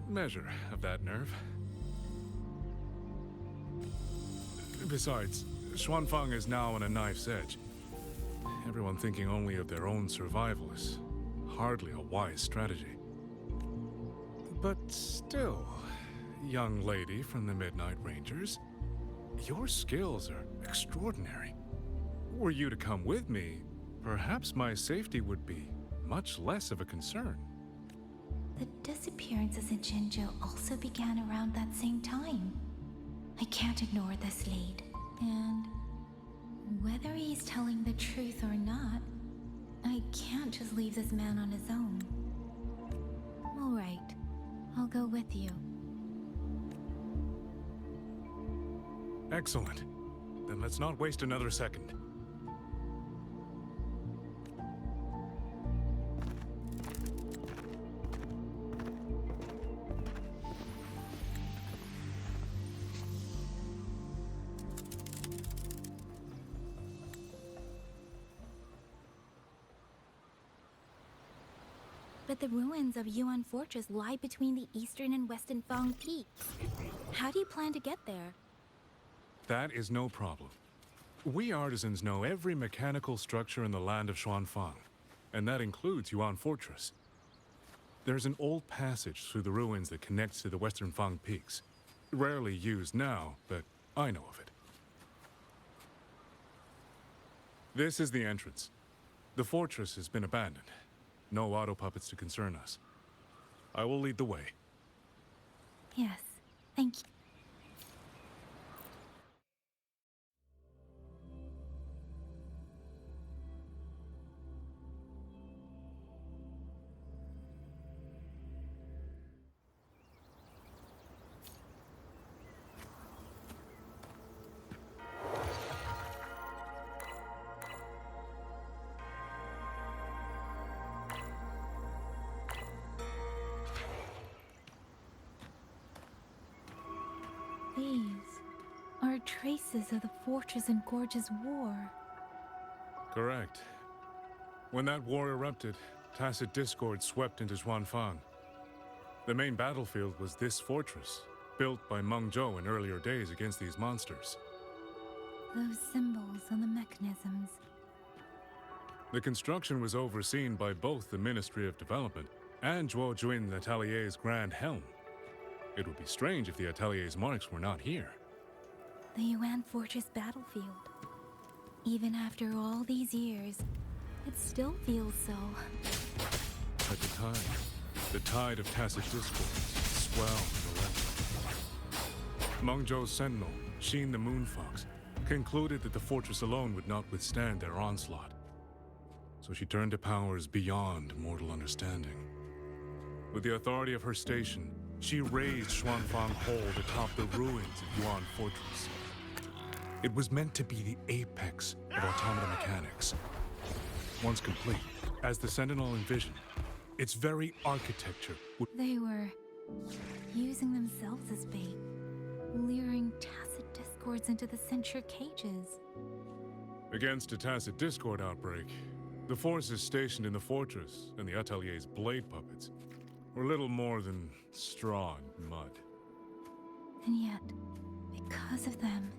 measure of that nerve. Besides, Xuanfang is now on a knife's edge. Everyone thinking only of their own survival is hardly a wise strategy. But still, young lady from the Midnight Rangers, your skills are extraordinary. Were you to come with me, perhaps my safety would be much less of a concern. The disappearances in Jinzhou also began around that same time. I can't ignore this lead. And whether he's telling the truth or not, I can't just leave this man on his own. All right, I'll go with you. Excellent. Then let's not waste another second. But the ruins of Yuan Fortress lie between the eastern and western Fang Peaks. How do you plan to get there? That is no problem. We artisans know every mechanical structure in the land of Xuanfang, and that includes Yuan Fortress. There's an old passage through the ruins that connects to the Western Fang Peaks. Rarely used now, but I know of it. This is the entrance. The fortress has been abandoned. No auto puppets to concern us. I will lead the way. Yes, thank you. These are traces of the Fortress and Gorge's war. Correct. When that war erupted, tacit discord swept into Xuanfang. The main battlefield was this fortress, built by Meng Zhou in earlier days against these monsters. Those symbols on the mechanisms. The construction was overseen by both the Ministry of Development and Zhuo Jun Atelier's Grand Helm. It would be strange if the Atelier's marks were not here. The Yuan Fortress battlefield. Even after all these years, it still feels so. At the tide of tacit discord swelled relentlessly. Meng Zhou's sentinel, Xin the Moon Fox, concluded that the fortress alone would not withstand their onslaught. So she turned to powers beyond mortal understanding. With the authority of her station, she raised Xuanfang Hold atop the ruins of Yuan Fortress. It was meant to be the apex of automata mechanics. Once complete, as the Sentinel envisioned, its very architecture would... They were using themselves as bait, luring tacit discords into the censure cages. Against a tacit discord outbreak, the forces stationed in the fortress and the Atelier's blade puppets were little more than straw and mud. And yet, because of them,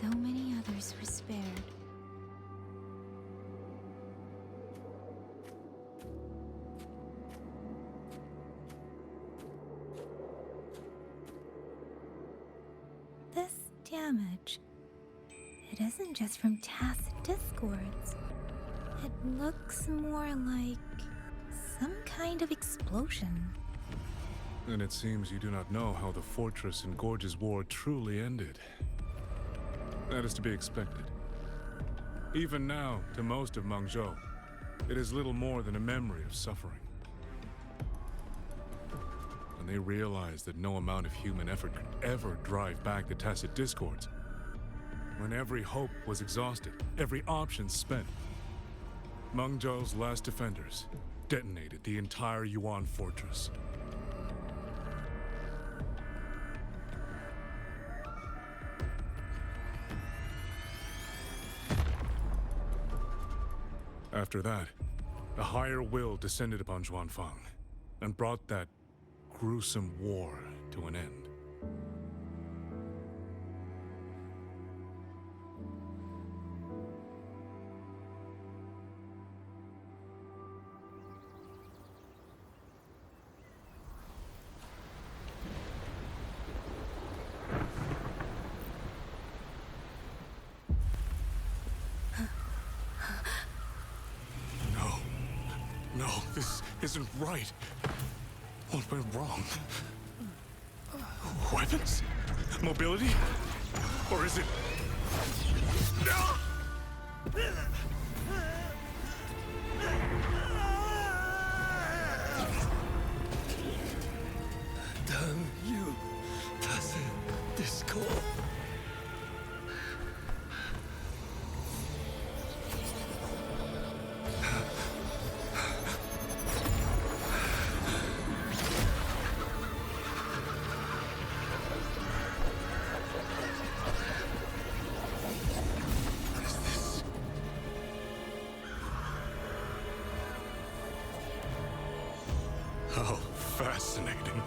so many others were spared. This damage, it isn't just from tacit discords. It looks more like some kind of explosion. And it seems you do not know how the Fortress and Gorge's war truly ended. That is to be expected. Even now, to most of Meng Zhou, it is little more than a memory of suffering. And they realized that no amount of human effort could ever drive back the tacit discords. When every hope was exhausted, every option spent, Meng Zhou's last defenders detonated the entire Yuan Fortress. After that, a higher will descended upon Xuanfang and brought that gruesome war to an end. No, this isn't right. What went wrong? Weapons? Mobility? Or is it... Damn you, tacit discord. How fascinating.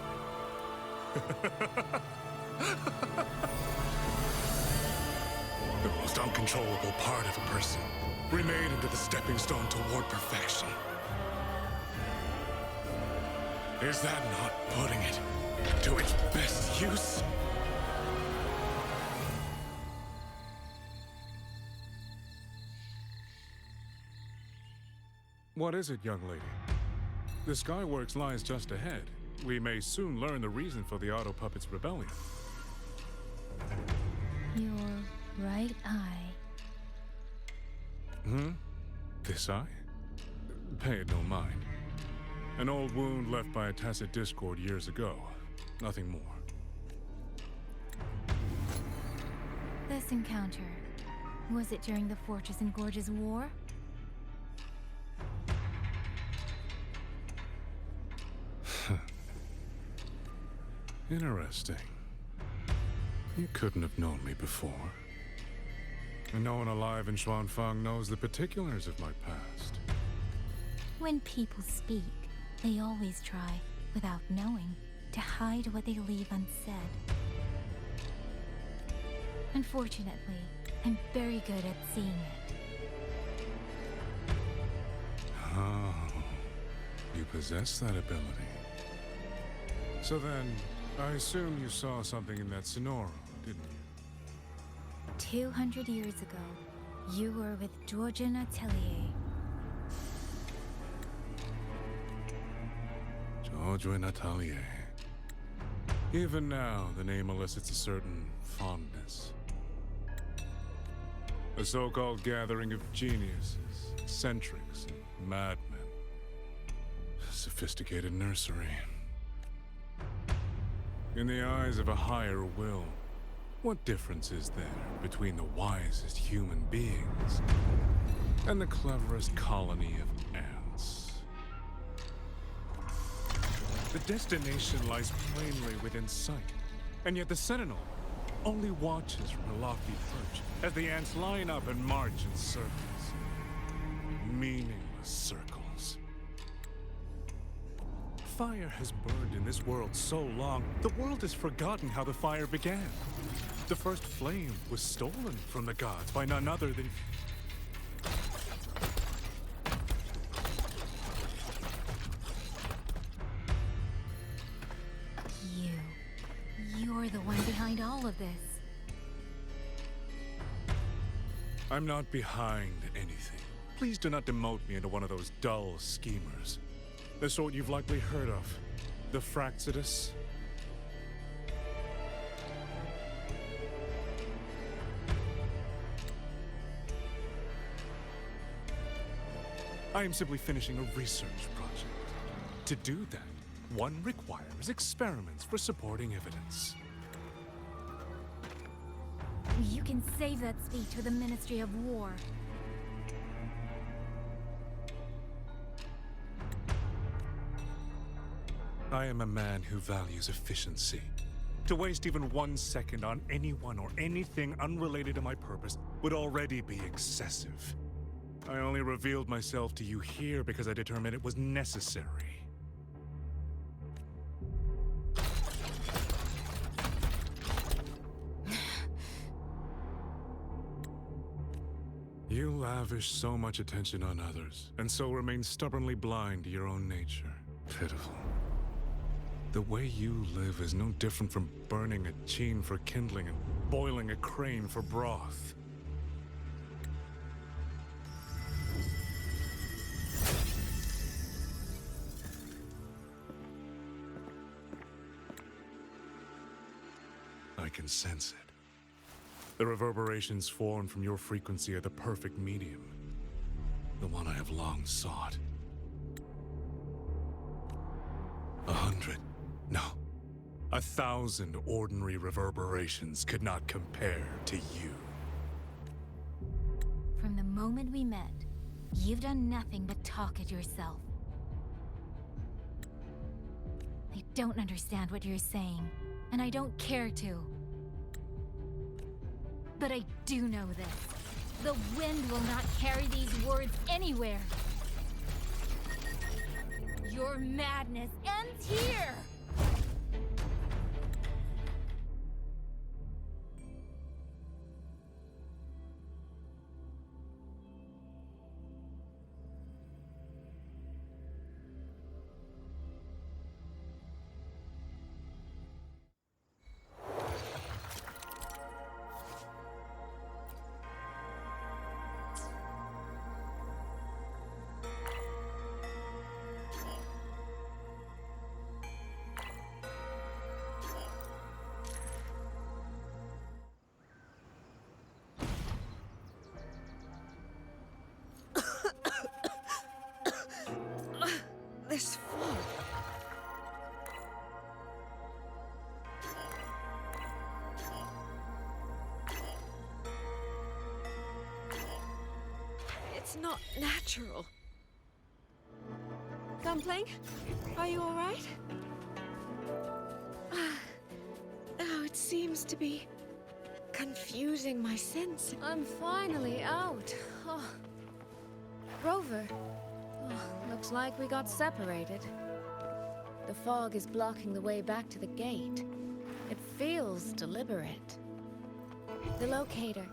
The most uncontrollable part of a person, remade into the stepping stone toward perfection. Is that not putting it to its best use? What is it, young lady? The Skyworks lies just ahead. We may soon learn the reason for the Auto Puppets' rebellion. Your right eye. This eye? Pay it no mind. An old wound left by a tacit discord years ago. Nothing more. This encounter, was it during the Fortress and Gorges War? Interesting. You couldn't have known me before. And no one alive in Xuanfang knows the particulars of my past. When people speak, they always try, without knowing, to hide what they leave unsaid. Unfortunately, I'm very good at seeing it. Oh, you possess that ability. So then, I assume you saw something in that Sonoro, didn't you? 200 years ago, you were with Georgian Atelier. Georgian Atelier. Even now, the name elicits a certain fondness. A so-called gathering of geniuses, eccentrics, and madmen. A sophisticated nursery. In the eyes of a higher will, what difference is there between the wisest human beings and the cleverest colony of ants? The destination lies plainly within sight, and yet the Sentinel only watches from a lofty perch as the ants line up and march in circles. Meaningless circles. Fire has burned in this world so long, the world has forgotten how the fire began. The first flame was stolen from the gods by none other than... You're the one behind all of this. I'm not behind anything. Please do not demote me into one of those dull schemers. The sort you've likely heard of. The Fraxidus. I am simply finishing a research project. To do that, one requires experiments for supporting evidence. You can save that speech for the Ministry of War. I am a man who values efficiency. To waste even 1 second on anyone or anything unrelated to my purpose would already be excessive. I only revealed myself to you here because I determined it was necessary. You lavish so much attention on others, and so remain stubbornly blind to your own nature. Pitiful. The way you live is no different from burning a cheen for kindling and boiling a crane for broth. I can sense it. The reverberations formed from your frequency are the perfect medium. The one I have long sought. 100, no, 1,000 ordinary reverberations could not compare to you. From the moment we met, you've done nothing but talk at yourself. I don't understand what you're saying, and I don't care to. But I do know this. The wind will not carry these words anywhere. Your madness ends here! It's not natural. Dumpling, are you all right? Oh, it seems to be confusing my sense. I'm finally out. Oh. Rover. Oh, looks like we got separated. The fog is blocking the way back to the gate. It feels deliberate. The locator.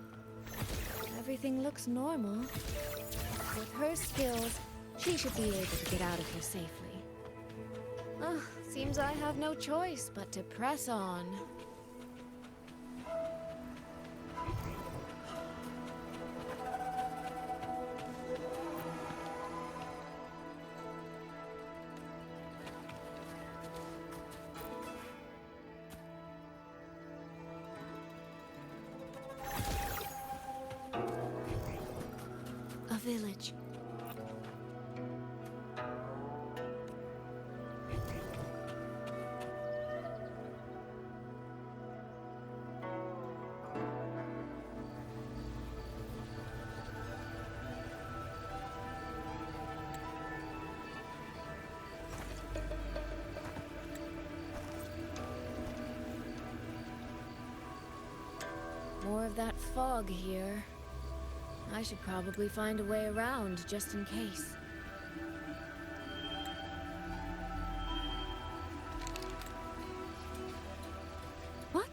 Everything looks normal. With her skills, she should be able to get out of here safely. Seems I have no choice but to press on. A village. More of that fog here. I should probably find a way around just in case. What?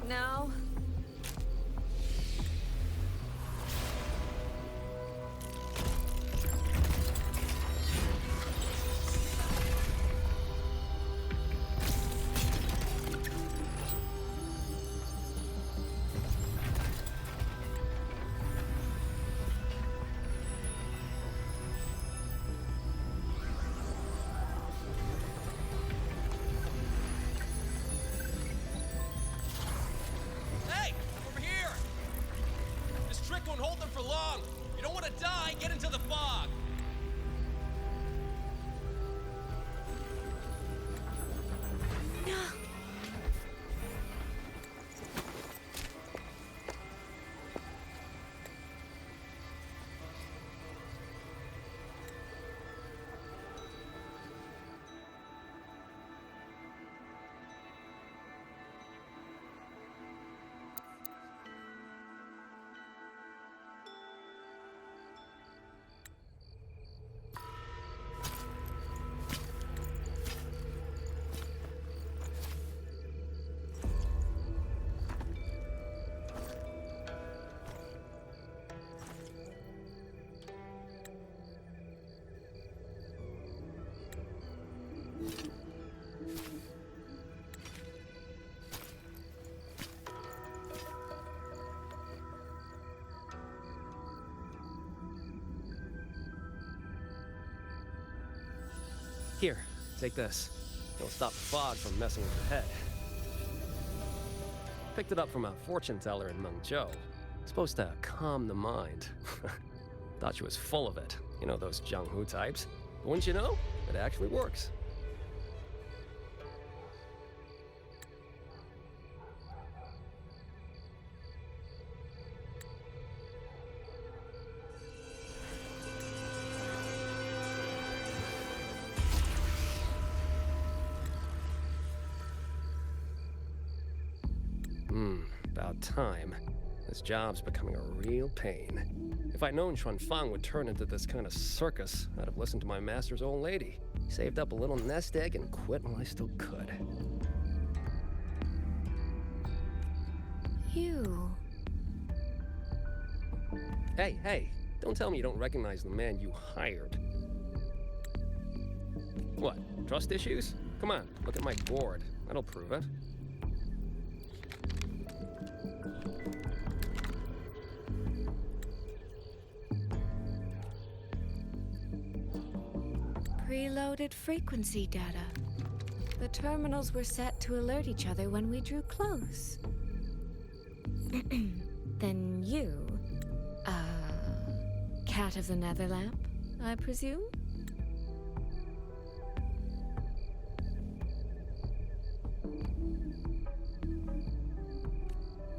Now? Won't hold them for long. You don't want to die, get into the fog. No. Here, take this. It'll stop the fog from messing with your head. Picked it up from a fortune teller in Mengzhou. Supposed to calm the mind. Thought she was full of it. You know those Jianghu types. But wouldn't you know, it actually works. About time. This job's becoming a real pain. If I'd known Xuanfang would turn into this kind of circus, I'd have listened to my master's old lady. Saved up a little nest egg and quit while I still could. You... Hey, don't tell me you don't recognize the man you hired. What, trust issues? Come on, look at my board. That'll prove it. Preloaded frequency data. The terminals were set to alert each other when we drew close. Then you, cat of the Netherlamp, I presume?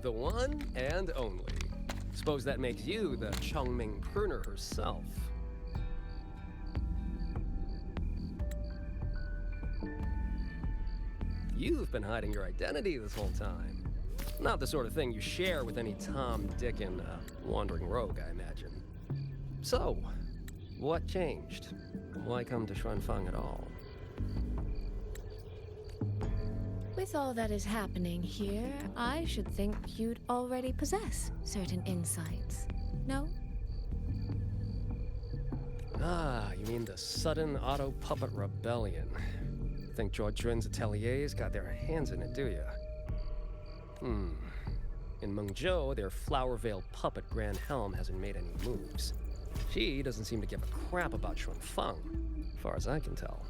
The one and only. Suppose that makes you the Chongming pruner herself. You've been hiding your identity this whole time. Not the sort of thing you share with any Tom, Dick, and wandering rogue, I imagine. So, what changed? Why come to Xuanfang at all? With all that is happening here, I should think you'd already possess certain insights. No? Ah, you mean the sudden auto-puppet rebellion. Think Zhuojuan's ateliers got their hands in it, do you? In Mengzhou, their Flower Veil puppet Grand Helm hasn't made any moves. She doesn't seem to give a crap about Xuanfang, as far as I can tell.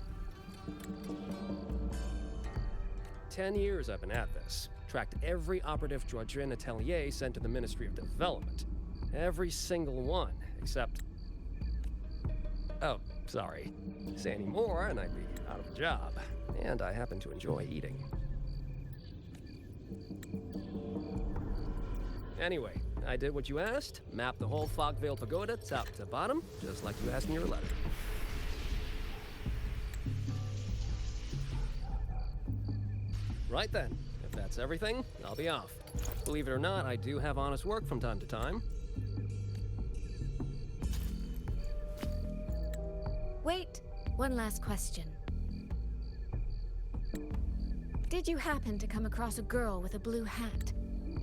10 years I've been at this. Tracked every operative Zhuojuan atelier sent to the Ministry of Development. Every single one, except... Oh, sorry. Say any more and I'd be out of a job. And I happen to enjoy eating. Anyway, I did what you asked. Mapped the whole Fogvale Pagoda top to bottom, just like you asked in your letter. Right then, if that's everything, I'll be off. Believe it or not, I do have honest work from time to time. Wait, one last question. Did you happen to come across a girl with a blue hat?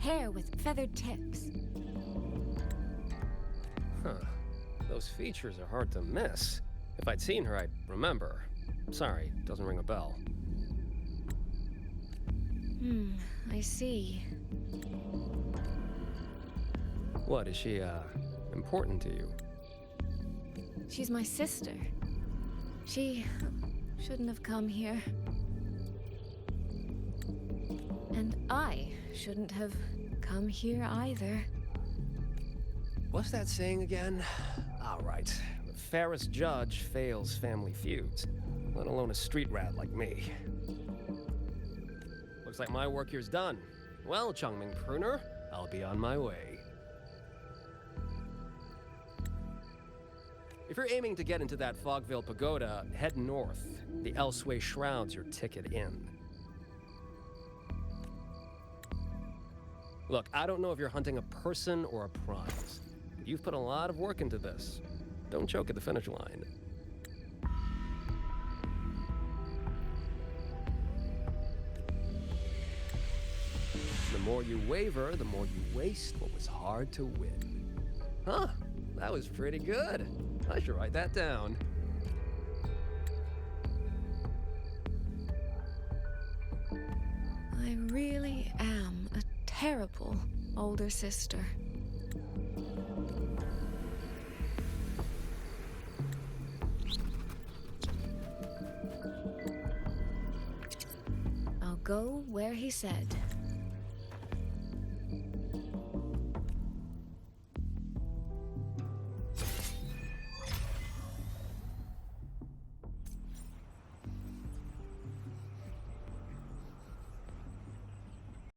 Hair with feathered tips? Huh. Those features are hard to miss. If I'd seen her, I'd remember. Sorry, doesn't ring a bell. I see. What, is she, important to you? She's my sister. She shouldn't have come here. And I shouldn't have come here either. What's that saying again? All right. The fairest judge fails family feuds, let alone a street rat like me. Looks like my work here's done. Well, Chongming Pruner, I'll be on my way. If you're aiming to get into that Fogvale Pagoda, head north. The Elseway Shroud's your ticket in. Look, I don't know if you're hunting a person or a prize. But you've put a lot of work into this. Don't choke at the finish line. The more you waver, the more you waste what was hard to win. Huh, that was pretty good. I should write that down. I really am a terrible older sister. I'll go where he said.